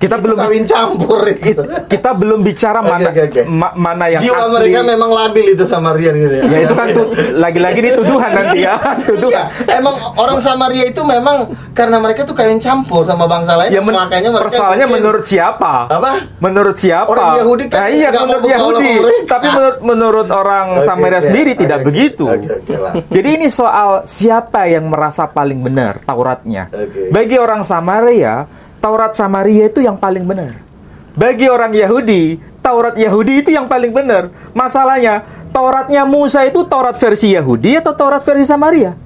Kita Itu belum kawin campur itu. kita belum bicara mana Oke. mana yang Jiwa asli. mereka memang labil itu Samaria gitu ya. Ya itu kan lagi-lagi ini tuduhan nanti ya. Tuduhan. Iya, emang orang Samaria itu memang karena mereka tuh kawin campur sama bangsa lain, Ya makanya mereka persoalannya bikin- menurut siapa? Apa? Menurut siapa? Orang Yahudi kan Nah, iya nggak mau menurut bergaul Yahudi. sama mereka. Tapi menurut orang Oke, Samaria oke. sendiri Oke, tidak oke. begitu. Oke lah. Jadi ini soal siapa yang merasa paling benar Tauratnya. Oke. Bagi orang Samaria, Taurat Samaria itu yang paling benar. Bagi orang Yahudi, Taurat Yahudi itu yang paling benar. Masalahnya, Tauratnya Musa itu Taurat versi Yahudi atau Taurat versi Samaria?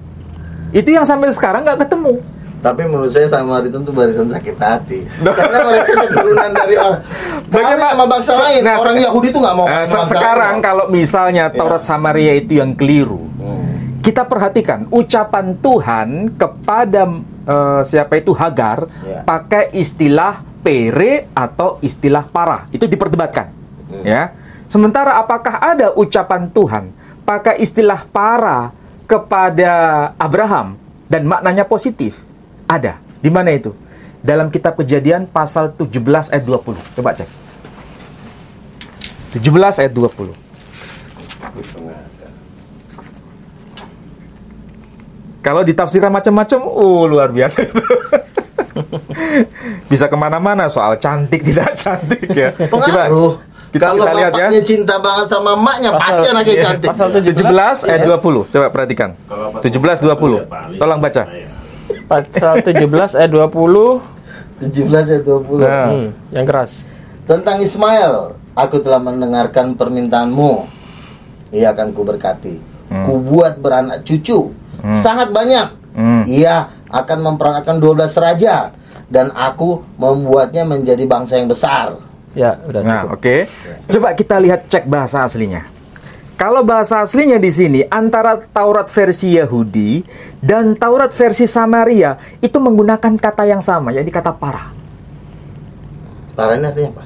Itu yang sampai sekarang nggak ketemu. Tapi menurut saya Samaritan itu barisan sakit hati. Karena mereka keturunan dari orang bagaimana sama bangsa lain. Orang Yahudi itu nggak mau. Sekarang kalau misalnya Taurat Samaria itu yang keliru, kita perhatikan ucapan Tuhan kepada siapa itu Hagar, pakai istilah pere atau istilah para. Itu diperdebatkan. Ya. Sementara apakah ada ucapan Tuhan pakai istilah para kepada Abraham dan maknanya positif? Ada. Di mana itu? Dalam kitab Kejadian pasal 17 ayat 20. Coba cek. 17 ayat 20. Kalau ditafsirkan macam-macam, luar biasa itu. Bisa kemana-mana soal cantik tidak cantik ya. Pengaruh. Kalau kita lihat bapaknya cinta banget sama emaknya, pasti anaknya cantik. Pasal 17 ayat 20. Coba perhatikan. 17 20. Tolong baca. Pasal 17 ayat 20. 17 ayat 20. Nah. Yang keras. Tentang Ismail, aku telah mendengarkan permintaanmu. Ia akan kuberkati. Kubuat beranak cucu sangat banyak. Ia akan memperanakan 12 raja dan aku membuatnya menjadi bangsa yang besar. Ya, udah cukup. Nah, oke. Coba kita lihat cek bahasa aslinya. Kalau bahasa aslinya di sini antara Taurat versi Yahudi dan Taurat versi Samaria itu menggunakan kata yang sama, yaitu kata para. Para ini artinya apa?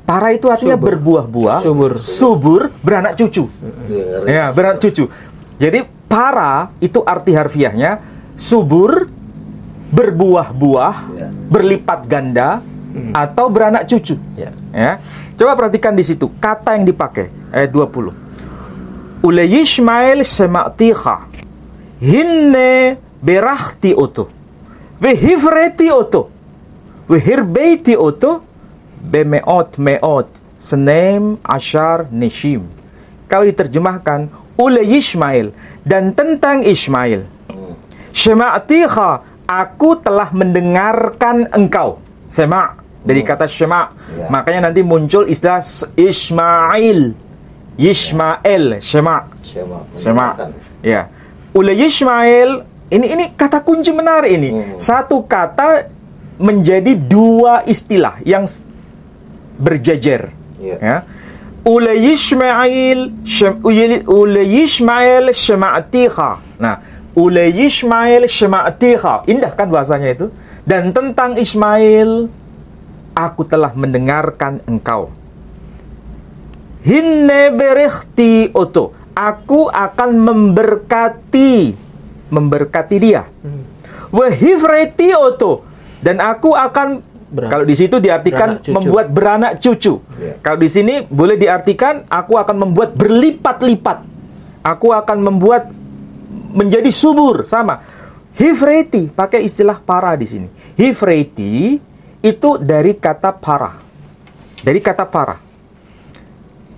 Para itu artinya Subur. berbuah-buah, subur, beranak cucu. Ya, beranak cucu. Jadi para itu arti harfiahnya subur, berbuah-buah, berlipat ganda, atau beranak cucu. Ya. Coba perhatikan di situ kata yang dipakai ayat 20. Ule Yishmael sema'tiha hinne berahti oto vehivreti oto vehirbeiti oto bemeot meot senem ashar neshim. Kalau diterjemahkan ule Yishmael, dan tentang Ismail, sema'tiha, aku telah mendengarkan engkau. Sema dari kata Shema. Makanya nanti muncul istilah Ismail. Yishmael, Shema. Ya. Ule Yishmael, ini kata kunci menarik ini. Satu kata menjadi dua istilah yang berjejer. Ya. Ule Yishmael Shema'tiha. Nah, Ule Yishmael Shema'tiha. Indah kan bahasanya itu? Dan tentang Ismail, aku telah mendengarkan engkau. Hinne berehti oto, aku akan memberkati dia. Wahifreti oto, dan aku akan kalau di situ diartikan membuat beranak cucu. Kalau di sini boleh diartikan aku akan membuat berlipat-lipat. Aku akan membuat menjadi subur, sama. Hifreti, pakai istilah para di sini. Hifreti itu dari kata para. Dari kata para.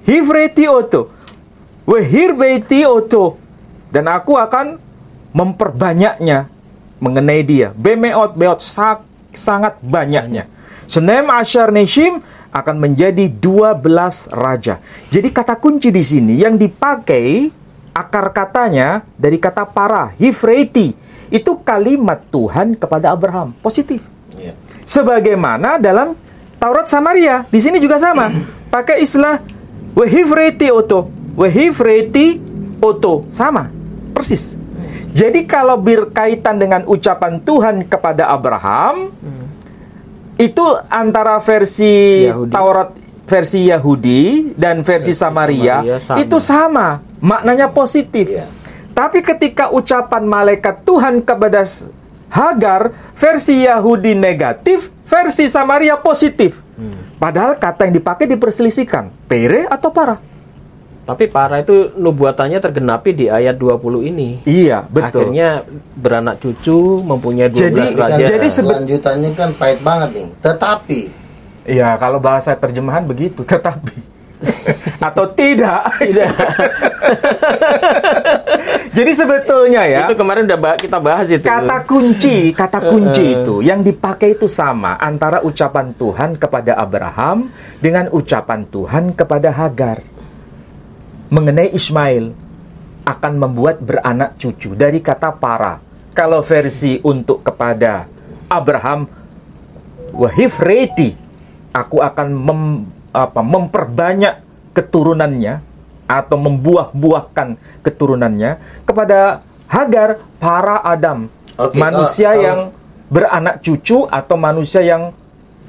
Hifreti oto. Wehirbeiti oto. Dan aku akan memperbanyaknya mengenai dia. Bemeot beot, sangat banyaknya. Senem asyar neshim akan menjadi 12 raja. Jadi kata kunci di sini yang dipakai akar katanya dari kata para, hifreti. Itu kalimat Tuhan kepada Abraham, positif. Sebagaimana dalam Taurat Samaria, di sini juga sama. Pakai istilah wehifreti oto, wehifreti oto, sama, persis. Jadi kalau berkaitan dengan ucapan Tuhan kepada Abraham, itu antara versi Yahudi. Taurat versi Yahudi dan versi Samaria itu sama, maknanya positif. Tapi ketika ucapan malaikat Tuhan kepada Hagar, versi Yahudi negatif, versi Samaria positif. Padahal kata yang dipakai diperselisihkan, pere atau para. Tapi para itu nubuatannya tergenapi di ayat 20 ini. Iya, betul. Akhirnya beranak cucu, mempunyai 12 raja. Jadi selanjutannya kan pahit banget nih. Tetapi. Iya, kalau bahasa terjemahan begitu, tetapi. Atau tidak. Jadi sebetulnya ya, itu kemarin udah kita bahas itu. Kata kunci itu yang dipakai itu sama antara ucapan Tuhan kepada Abraham dengan ucapan Tuhan kepada Hagar mengenai Ismail akan membuat beranak cucu, dari kata para. Kalau versi untuk kepada Abraham, wahif ready, aku akan memperbanyak keturunannya atau membuah-buahkan keturunannya kepada Hagar, para Adam, manusia yang beranak cucu atau manusia yang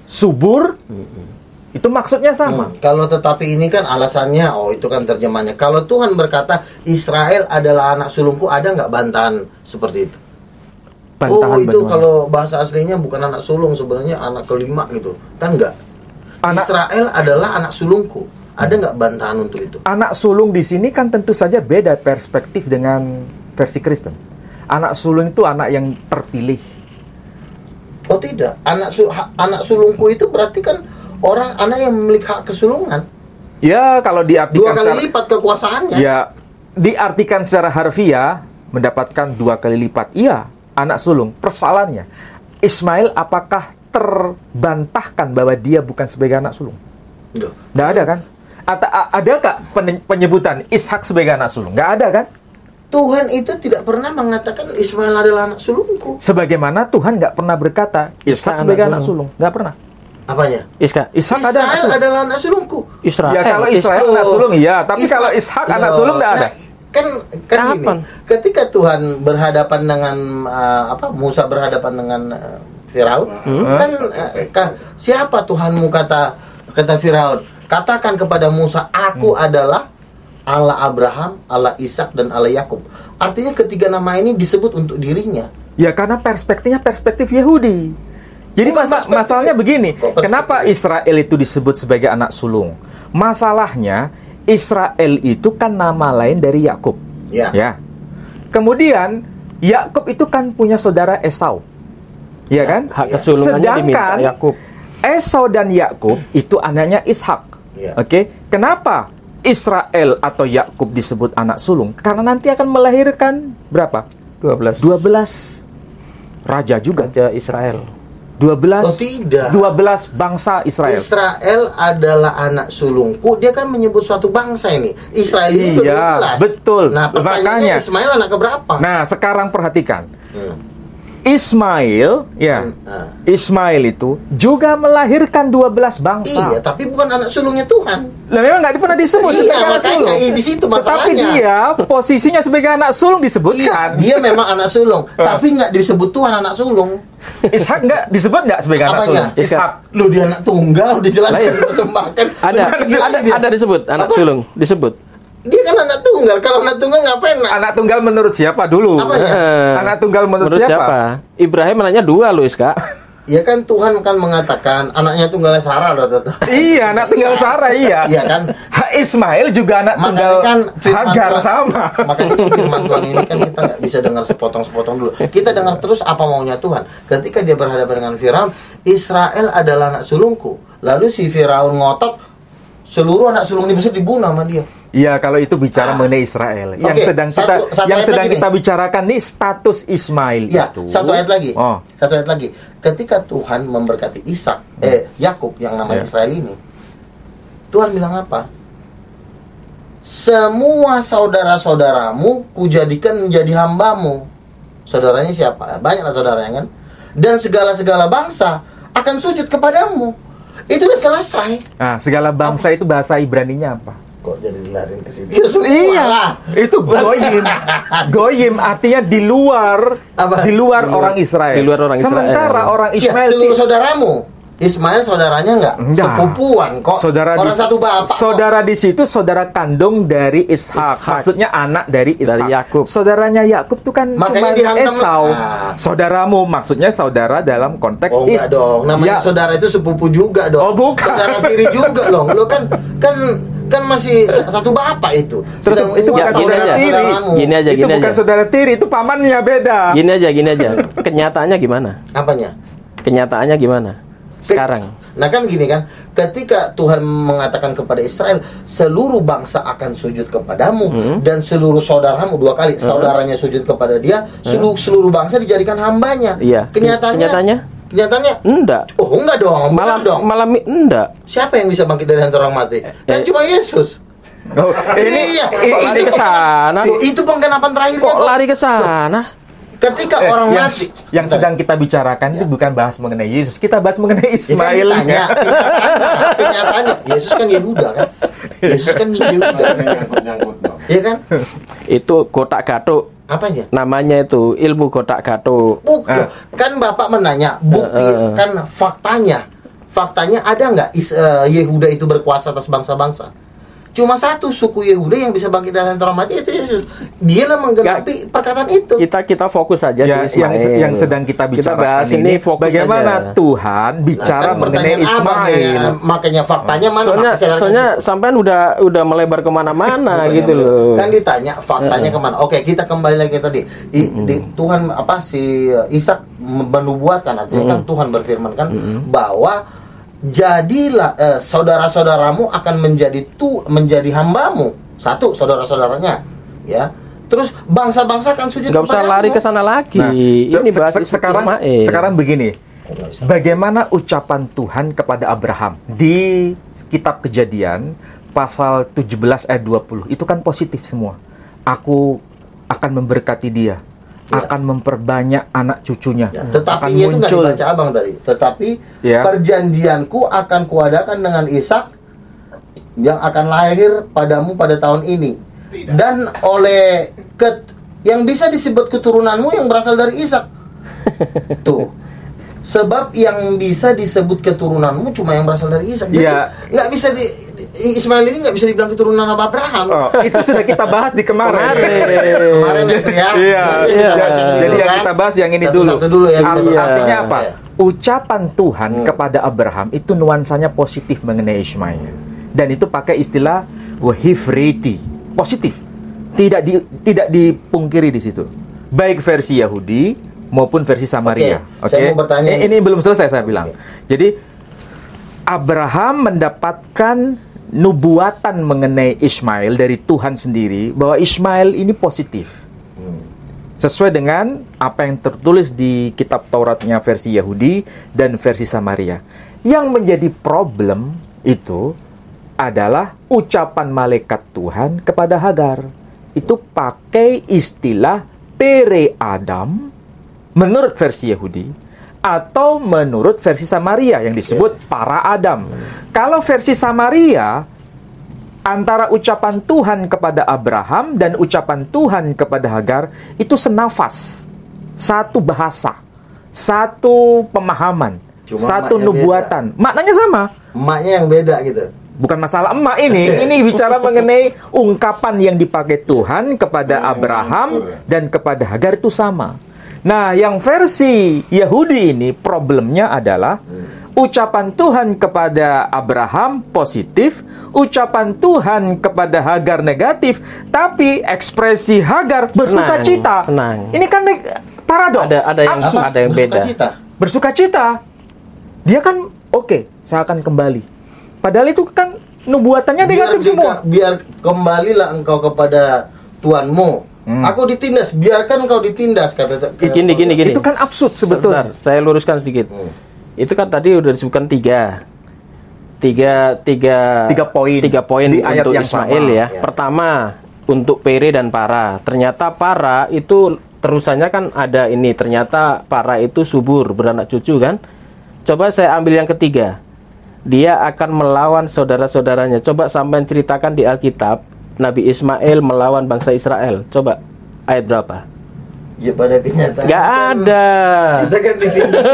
subur. Itu maksudnya sama. Kalau tetapi ini kan alasannya, itu kan terjemahnya. Kalau Tuhan berkata Israel adalah anak sulungku, ada nggak bantahan seperti itu? Bantahan itu bagaimana? kalau bahasa aslinya bukan anak sulung, sebenarnya anak kelima gitu, kan nggak? Israel adalah anak sulungku. Ada nggak bantahan untuk itu? Anak sulung di sini kan tentu saja beda perspektif dengan versi Kristen. Anak sulung itu anak yang terpilih. Oh tidak, anak sulungku itu berarti kan anak yang memiliki hak kesulungan. Ya, kalau diartikan 2 kali lipat kekuasaannya. Ya, diartikan secara harfiah mendapatkan 2 kali lipat. Iya, anak sulung. Persoalannya, Ismail apakah terbantahkan bahwa dia bukan sebagai anak sulung? Nggak ada kan? Adakah penyebutan Ishak sebagai anak sulung? Nggak ada kan? Tuhan itu tidak pernah mengatakan Ismail adalah anak sulungku. Sebagaimana Tuhan nggak pernah berkata Ishak sebagai anak sulung. Nggak pernah. Apanya? Ishak Israel adalah anak sulungku. Ya kalau Israel anak sulung iya, tapi kalau Ishak anak sulung nggak ada. Kan gini, ketika Tuhan berhadapan dengan Musa berhadapan dengan Firaun, siapa Tuhanmu kata Firaun? Katakan kepada Musa, aku adalah Allah Abraham, Allah Ishak dan Allah Yakub. Artinya ketiga nama ini disebut untuk dirinya. Ya karena perspektifnya perspektif Yahudi. Jadi masalahnya begini, kenapa Israel itu disebut sebagai anak sulung? Masalahnya Israel itu kan nama lain dari Yakub. Ya. Kemudian Yakub itu kan punya saudara Esau. Ya kan? Hak kesulungannya diminta Yakub. Esau dan Yakub itu anaknya Ishak. Oke, kenapa Israel atau Yakub disebut anak sulung? Karena nanti akan melahirkan berapa? 12 raja juga. Raja Israel. 12 bangsa Israel. Israel adalah anak sulungku. Dia kan menyebut suatu bangsa ini. Israel ini 12. Betul. Nah, pertanyaannya Ismail anak keberapa? Nah, sekarang perhatikan. Ismail itu juga melahirkan 12 bangsa. Iya, tapi bukan anak sulungnya Tuhan. Lah memang nggak pernah disebut sebagai anak sulung. Di situ masalahnya. Tetapi dia posisinya sebagai anak sulung disebutkan. Iya, dia memang anak sulung, tapi nggak disebut Tuhan anak sulung. Ishak nggak disebut nggak sebagai anak sulung? Ishak. Lu dia anak tunggal dijelaskan persembahkan. Ada disebut anak sulung, disebut. Dia kan anak tunggal. Kalau anak tunggal ngapain? Anak tunggal menurut siapa dulu? Anak tunggal menurut siapa? Ibrahim anaknya 2 loh, Iska. Ya kan Tuhan kan mengatakan anaknya tunggalnya Sarah. Iya, anak tunggal Sarah, iya. Iya kan? Ismail juga anak tunggal Hagar sama. Makanya firman Tuhan ini kan kita nggak bisa dengar sepotong-sepotong dulu. Kita dengar terus apa maunya Tuhan. Ketika dia berhadapan dengan Firaun, Israel adalah anak sulungku. Lalu si Firaun ngotot, seluruh anak sulung di Mesir dibunuh sama dia. Iya, kalau itu bicara mengenai Israel. Yang sedang kita bicarakan nih status Ismail itu. Satu ayat lagi. Ketika Tuhan memberkati Yakub yang namanya Israel ini, Tuhan bilang apa? Semua saudara-saudaramu kujadikan menjadi hambamu. Saudaranya siapa? Banyaklah saudaranya kan. Dan segala-segala bangsa akan sujud kepadamu. Itu udah selesai. Nah, segala bangsa itu bahasa Ibraninya apa? Kok jadi dilarin ke sini? Iya, itu goyim. Goyim artinya di luar orang Israel. Di luar orang Israel. Sementara orang Ismail seluruh saudaramu. Ismail saudaranya enggak? Sepupuan kok. Orang satu bapak. Saudara di situ saudara kandung dari Ishak. Maksudnya anak dari Ishak. Dari Yakub. Saudaranya Yakub itu kan cuma Esau. Saudaramu maksudnya saudara dalam konteks enggak dong. Namanya saudara itu sepupu juga dong. Oh, bukan. Saudara tiri juga loh. Lo kan masih satu bapak itu. Terus itu bukan saudara tiri. Itu bukan saudara tiri, itu pamannya beda. Gini aja. Kenyataannya gimana? Apanya? Kenyataannya gimana? Sekarang. Nah kan gini kan, ketika Tuhan mengatakan kepada Israel, seluruh bangsa akan sujud kepadamu dan seluruh saudaramu 2 kali, saudaranya sujud kepada dia, seluruh bangsa dijadikan hambanya. Iya. Kenyataannya? Enggak. Oh enggak dong. Malam enggak. Siapa yang bisa bangkit dari antara orang mati? Kan cuma Yesus. Ini lari ke sana. Itu penggenapan terakhirnya. Kok lari ke sana? Ketika orang yang, mati, yang sedang kita bicarakan itu bukan bahas mengenai Yesus, kita bahas mengenai ya kan Ismail. ditanya, kenyataannya Yesus kan Yehuda kan, Yesus kan Yehuda, ya kan? Itu kotak gatuk. Apanya? Namanya itu ilmu kotak gatuk. Bukti, kan Bapak menanya, bukti kan faktanya ada nggak Yehuda itu berkuasa atas bangsa-bangsa? Cuma satu suku Yehuda yang bisa bangkit dari antara mati, itu Yesus. Dialah menggenapi perkataan itu. Kita fokus saja Ya, di Ismail. yang sedang kita bicarakan bahas ini fokus bagaimana saja. Tuhan bicara Kan mengenai pertanyaan Ismail. makanya faktanya mana? Soalnya sampean udah melebar kemana-mana gitu loh. Kan ditanya faktanya kemana? Oke, kita kembali lagi tadi. Tuhan si Ishak menubuatkan, artinya kan Tuhan berfirman kan bahwa jadilah saudara-saudaramu akan menjadi hambamu. Satu, saudara-saudaranya, ya. Terus bangsa-bangsa akan sujud Nggak usah kepadamu. lari ke sana lagi. Ini bahas Ismail. Sekarang begini. Bagaimana ucapan Tuhan kepada Abraham di kitab Kejadian pasal 17 ayat 20? Itu kan positif semua. Aku akan memberkati dia. Akan memperbanyak anak cucunya. Ya, tetapi akan itu nggak muncul. dibaca abang tadi. Tetapi Ya. perjanjianku akan kuadakan dengan Ishak yang akan lahir padamu pada tahun ini. Dan oleh yang bisa disebut keturunanmu yang berasal dari Ishak. Tuh. Sebab yang bisa disebut keturunanmu cuma yang berasal dari Ishak. Jadi Ya. nggak bisa Ismail ini nggak bisa dibilang keturunan Abraham. Oh, itu sudah kita bahas di kemarin. Kemarin itu ya. Iya. Nanti kita bahas yang ini Jadi dulu, yang kan? kita bahas yang ini Satu-satu dulu ya. Artinya apa? Iya. Ucapan Tuhan kepada Abraham itu nuansanya positif mengenai Ismail. Dan itu pakai istilah wahivreti, positif. Tidak dipungkiri di situ. Baik versi Yahudi maupun versi Samaria. Oke, saya mau bertanya. Ini belum selesai saya bilang. Jadi Abraham mendapatkan nubuatan mengenai Ismail dari Tuhan sendiri bahwa Ismail ini positif. Sesuai dengan apa yang tertulis di kitab Tauratnya versi Yahudi dan versi Samaria. Yang menjadi problem itu adalah ucapan malaikat Tuhan kepada Hagar. Itu pakai istilah pere Adam menurut versi Yahudi atau menurut versi Samaria yang disebut para Adam. Kalau versi Samaria antara ucapan Tuhan kepada Abraham dan ucapan Tuhan kepada Hagar itu senafas, satu bahasa, satu pemahaman, Cuma satu maknya nubuatan. Maknanya sama. Emaknya yang beda gitu. Bukan masalah emak ini bicara mengenai ungkapan yang dipakai Tuhan kepada Abraham dan kepada Hagar itu sama. Nah, yang versi Yahudi ini problemnya adalah ucapan Tuhan kepada Abraham positif, ucapan Tuhan kepada Hagar negatif, tapi ekspresi Hagar bersuka cita. Senang. Ini kan paradoks. Ada yang beda. Bersuka cita. Dia kan oke, saya akan kembali. Padahal itu kan nubuatannya negatif semua. Biar kembalilah engkau kepada Tuhanmu. Aku ditindas, biarkan engkau ditindas kata. Gini. Itu kan absurd sebetulnya. Sebentar, saya luruskan sedikit. Itu kan tadi udah disebutkan tiga poin di ayat untuk yang Ismail sama. ya. Pertama untuk Pere dan Para. Ternyata Para itu terusannya kan ada ini. Ternyata Para itu subur, beranak cucu kan. Coba saya ambil yang ketiga. Dia akan melawan saudara-saudaranya. Coba sampean ceritakan di Alkitab Nabi Ismail melawan bangsa Israel. Coba ayat berapa? Ya pada kenyataan. Gak ada. Kita kan ditindas.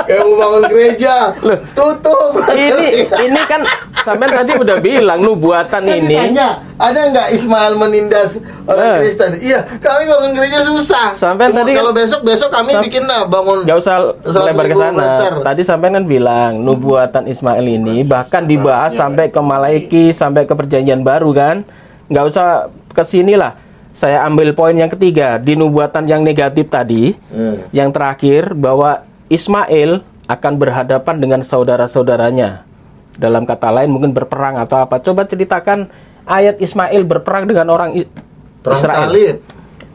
Kayak mau bangun gereja, tutup. Ini kan sampean tadi udah bilang nubuatan Kan ini. ditanya, ada nggak Ismail menindas orang Kristen? Iya, kami bangun gereja susah. Sampean tadi kalau besok kami bikin bangun. Gak usah lebar ke sana. Tadi sampean kan bilang nubuatan Ismail ini bahkan dibahas sampai ke Malaiki, sampai ke Perjanjian Baru kan. Gak usah ke sini lah. Saya ambil poin yang ketiga di nubuatan yang negatif tadi. Yang terakhir bahwa Ismail akan berhadapan dengan saudara-saudaranya. Dalam kata lain mungkin berperang atau apa. Coba ceritakan ayat Ismail berperang dengan orang Israel. Salib.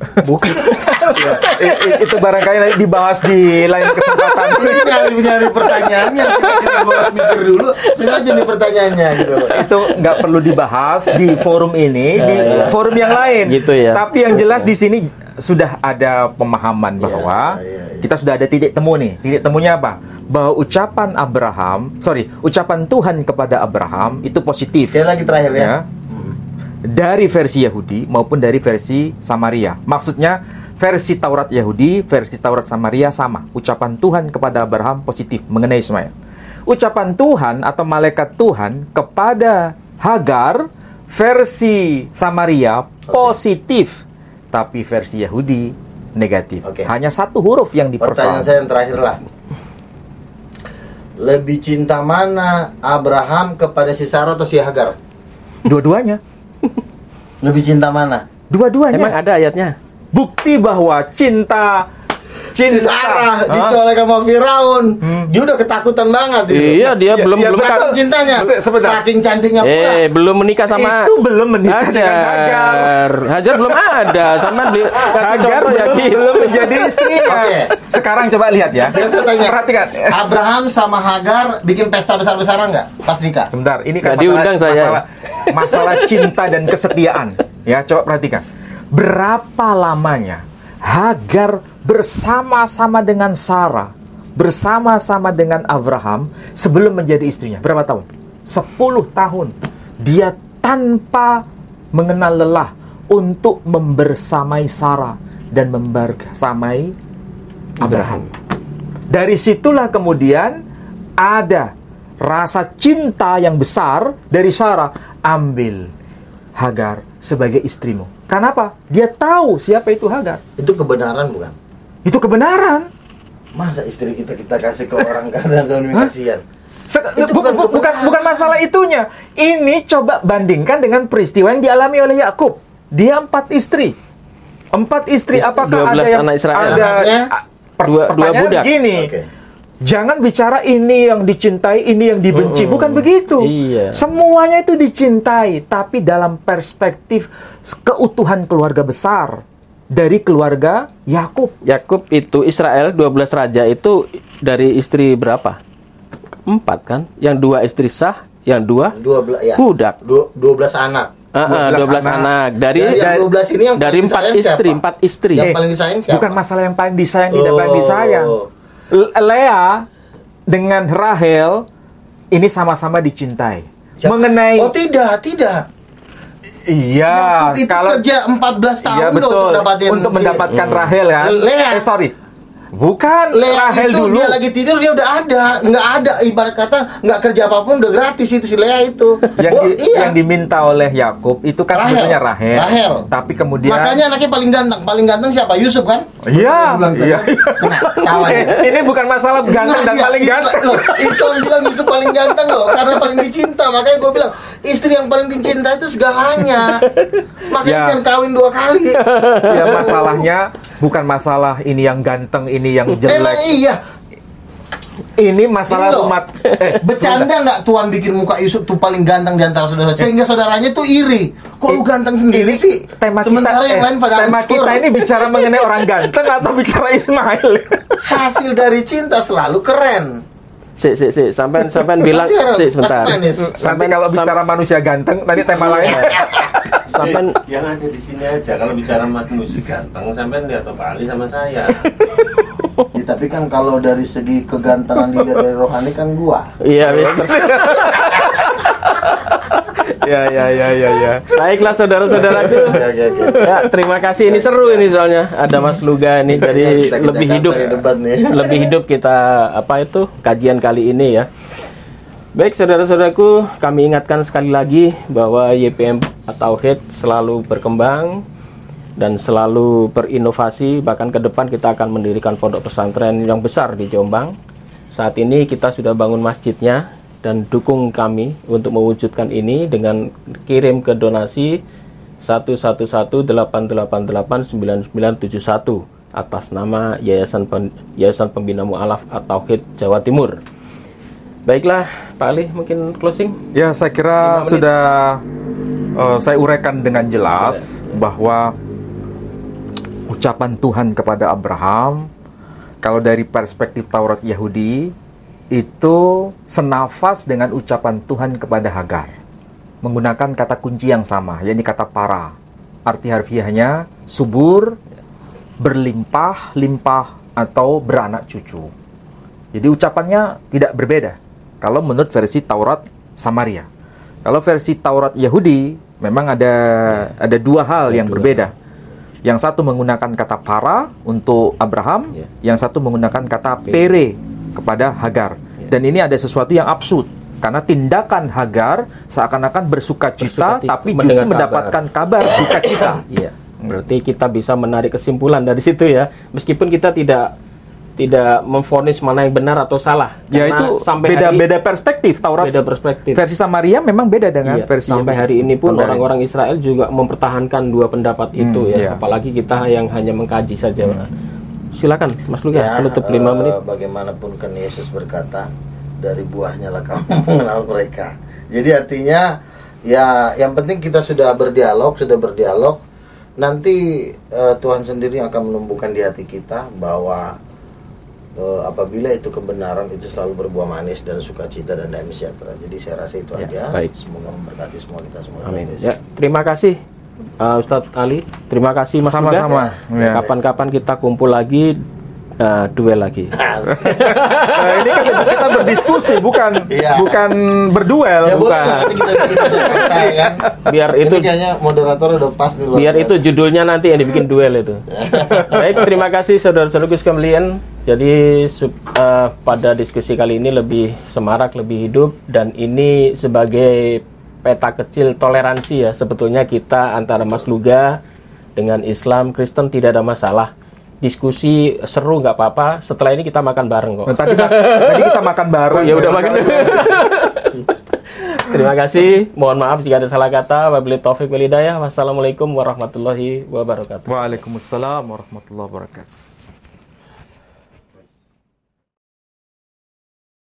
Bukan. Itu barangkali dibahas di lain kesempatan. Ini nyari pertanyaan yang kita harus mikir dulu. Sengaja nih pertanyaannya gitu. Itu nggak perlu dibahas di forum ini, di forum yang lain. Gitu ya. Tapi yang jelas di sini sudah ada pemahaman bahwa iya. kita sudah ada titik temu nih. Titik temunya apa? Bahwa ucapan Tuhan kepada Abraham itu positif. Sekali lagi terakhir ya. Dari versi Yahudi maupun dari versi Samaria. Maksudnya versi Taurat Yahudi, versi Taurat Samaria sama. Ucapan Tuhan kepada Abraham positif mengenai Ismail. Ucapan Tuhan atau malaikat Tuhan kepada Hagar versi Samaria positif, tapi versi Yahudi negatif. Hanya satu huruf yang Pertanyaan dipersoalkan. saya yang terakhir lah. Lebih cinta mana Abraham kepada si Sarah atau si Hagar? Dua-duanya. Lebih cinta mana? Dua-duanya. Emang ada ayatnya? Bukti bahwa cinta Si Sarah dicolek sama Firaun. Dia udah ketakutan banget. Iya, dia belum saking cintanya. Saking cantiknya pula. belum menikah sama itu belum menikah dengan Hagar. Hajar belum ada, sama Hagar belum menjadi istrinya. Sekarang coba lihat ya. Saya tanya, Perhatikan. Abraham sama Hagar bikin pesta besar-besaran nggak pas nikah? Sebentar, ini kan diundang saya. masalah cinta dan kesetiaan. Ya, coba perhatikan. Berapa lamanya Hagar bersama-sama dengan Sarah, bersama-sama dengan Abraham sebelum menjadi istrinya? Berapa tahun? 10 tahun. Dia tanpa mengenal lelah untuk membersamai Sarah dan membersamai Abraham. Dari situlah kemudian ada rasa cinta yang besar dari Sarah. Ambil Hagar sebagai istrimu. Kenapa? Dia tahu siapa itu Hagar. Itu kebenaran bukan? Itu kebenaran. Masa istri kita kasih ke orang kanan dan kasihan? Bukan masalah itunya. Ini coba bandingkan dengan peristiwa yang dialami oleh Yakub. Dia 4 istri. 4 istri. Apakah 12 ada yang anak Israel? Pertanyaan budak. begini. Jangan bicara ini yang dicintai, ini yang dibenci. Bukan begitu. Iya. Semuanya itu dicintai, tapi dalam perspektif keutuhan keluarga besar dari keluarga Yakub. Yakub itu Israel 12 raja itu dari istri berapa? 4 kan? Yang 2 istri sah, yang 2 ya. budak. 12 anak. 12 anak. Dari 12 ini yang dari 4 istri, 4 istri. Yang paling disayang siapa? Bukan masalah yang paling disayang, tidak paling disayang. Lea dengan Rahel ini sama-sama dicintai. Mengenai tidak. Iya, itu kerja 14 tahun iya, betul. untuk mendapatkan Rahel kan. Lea. Bukan Lea Rahel itu dulu. dia lagi tidur dia udah ada, nggak ada, ibarat kata nggak kerja apapun udah gratis itu si Lea itu. Yang diminta oleh Yakub itu kan sebetulnya Rahel. Tapi kemudian makanya anaknya paling ganteng siapa? Yusuf kan? Iya. Ini bukan masalah ganteng dan paling ganteng. Islam bilang Yusuf paling ganteng loh, karena paling dicinta. Makanya gue bilang istri yang paling dicinta itu segalanya. Makanya jangan kawin 2 kali. Ya masalahnya bukan masalah ini yang ganteng, ini yang jelek. Emang iya. Ini masalah umat. Bercanda nggak Tuhan bikin muka Yusuf tuh paling ganteng di antara saudara, sehingga saudaranya tuh iri. Kok lu ganteng sendiri sih? Sementara yang lain pada tema kita ini bicara mengenai orang ganteng atau bicara Ismail? Hasil dari cinta selalu keren. Sampai bilang sebentar. Nanti kalau bicara manusia ganteng, nanti tema lain. Sampai yang ada di sini aja. Kalau bicara manusia ganteng, sampai lihat Pak Ali sama saya. Ya, tapi kan kalau dari segi kegantengan dilihat dari rohani kan gua. Iya, Mister. Ya. Baiklah saudara-saudaraku. Ya, terima kasih. Ini seru ini soalnya. Ada Mas Luga ini, jadi lebih hidup. Lebih hidup kita kajian kali ini ya. Baik saudara-saudaraku, kami ingatkan sekali lagi bahwa YPM Tauhid selalu berkembang dan selalu berinovasi. Bahkan ke depan kita akan mendirikan pondok pesantren yang besar di Jombang. Saat ini kita sudah bangun masjidnya, dan dukung kami untuk mewujudkan ini dengan kirim ke donasi 111888991 atas nama Yayasan Pembina Mu'alaf At-Tauhid Jawa Timur. Baiklah, Pak Ali, mungkin closing? Ya, saya kira sudah saya uraikan dengan jelas bahwa ucapan Tuhan kepada Abraham, kalau dari perspektif Taurat Yahudi, itu senafas dengan ucapan Tuhan kepada Hagar. Menggunakan kata kunci yang sama, yakni kata para. Arti harfiahnya subur, berlimpah-limpah atau beranak cucu. Jadi ucapannya tidak berbeda kalau menurut versi Taurat Samaria. Kalau versi Taurat Yahudi memang ada dua hal yang berbeda. Yang satu menggunakan kata para untuk Abraham, yang satu menggunakan kata pere kepada Hagar. Dan ini ada sesuatu yang absurd karena tindakan Hagar seakan-akan bersukacita tapi justru mendapatkan kabar sukacita. Iya. Berarti kita bisa menarik kesimpulan dari situ ya, meskipun kita tidak memvonis mana yang benar atau salah. Ya itu beda perspektif Taurat. Beda perspektif. Versi Samaria memang beda dengan versi sampai hari ini pun orang-orang Israel juga mempertahankan dua pendapat itu ya. Apalagi kita yang hanya mengkaji saja. Silakan Mas Luga, penutup 5 menit. Bagaimanapun kan Yesus berkata, dari buahnya lah kamu mengenal mereka. Jadi artinya ya yang penting kita sudah berdialog. Nanti Tuhan sendiri akan menumbuhkan di hati kita bahwa apabila itu kebenaran, itu selalu berbuah manis dan sukacita dan damai sejahtera. Jadi saya rasa itu aja. Baik. Semoga memberkati semua kita semua. Amin. Ya, terima kasih Ustadz Ali. Terima kasih Mas Luga. Sama-sama. Ya. Kapan-kapan kita kumpul lagi, duel lagi. Ini kan kita berdiskusi, bukan berduel. Ya, bukan. Kita bikin Jakarta, ya kan? Biar itu kayaknya moderator udah pas nih. Biar itu judulnya nanti yang dibikin duel itu. Baik, terima kasih saudara-saudaraku sekalian. Jadi pada diskusi kali ini lebih semarak, lebih hidup, dan ini sebagai peta kecil toleransi ya. Sebetulnya kita antara Mas Luga dengan Islam, Kristen tidak ada masalah. Diskusi seru nggak apa-apa. Setelah ini kita makan bareng kok. Tadi kita makan bareng. Ya udah makan. Terima kasih. Mohon maaf jika ada salah kata. Wabillahi taufiq wal hidayah. Wassalamualaikum warahmatullahi wabarakatuh. Waalaikumsalam warahmatullahi wabarakatuh.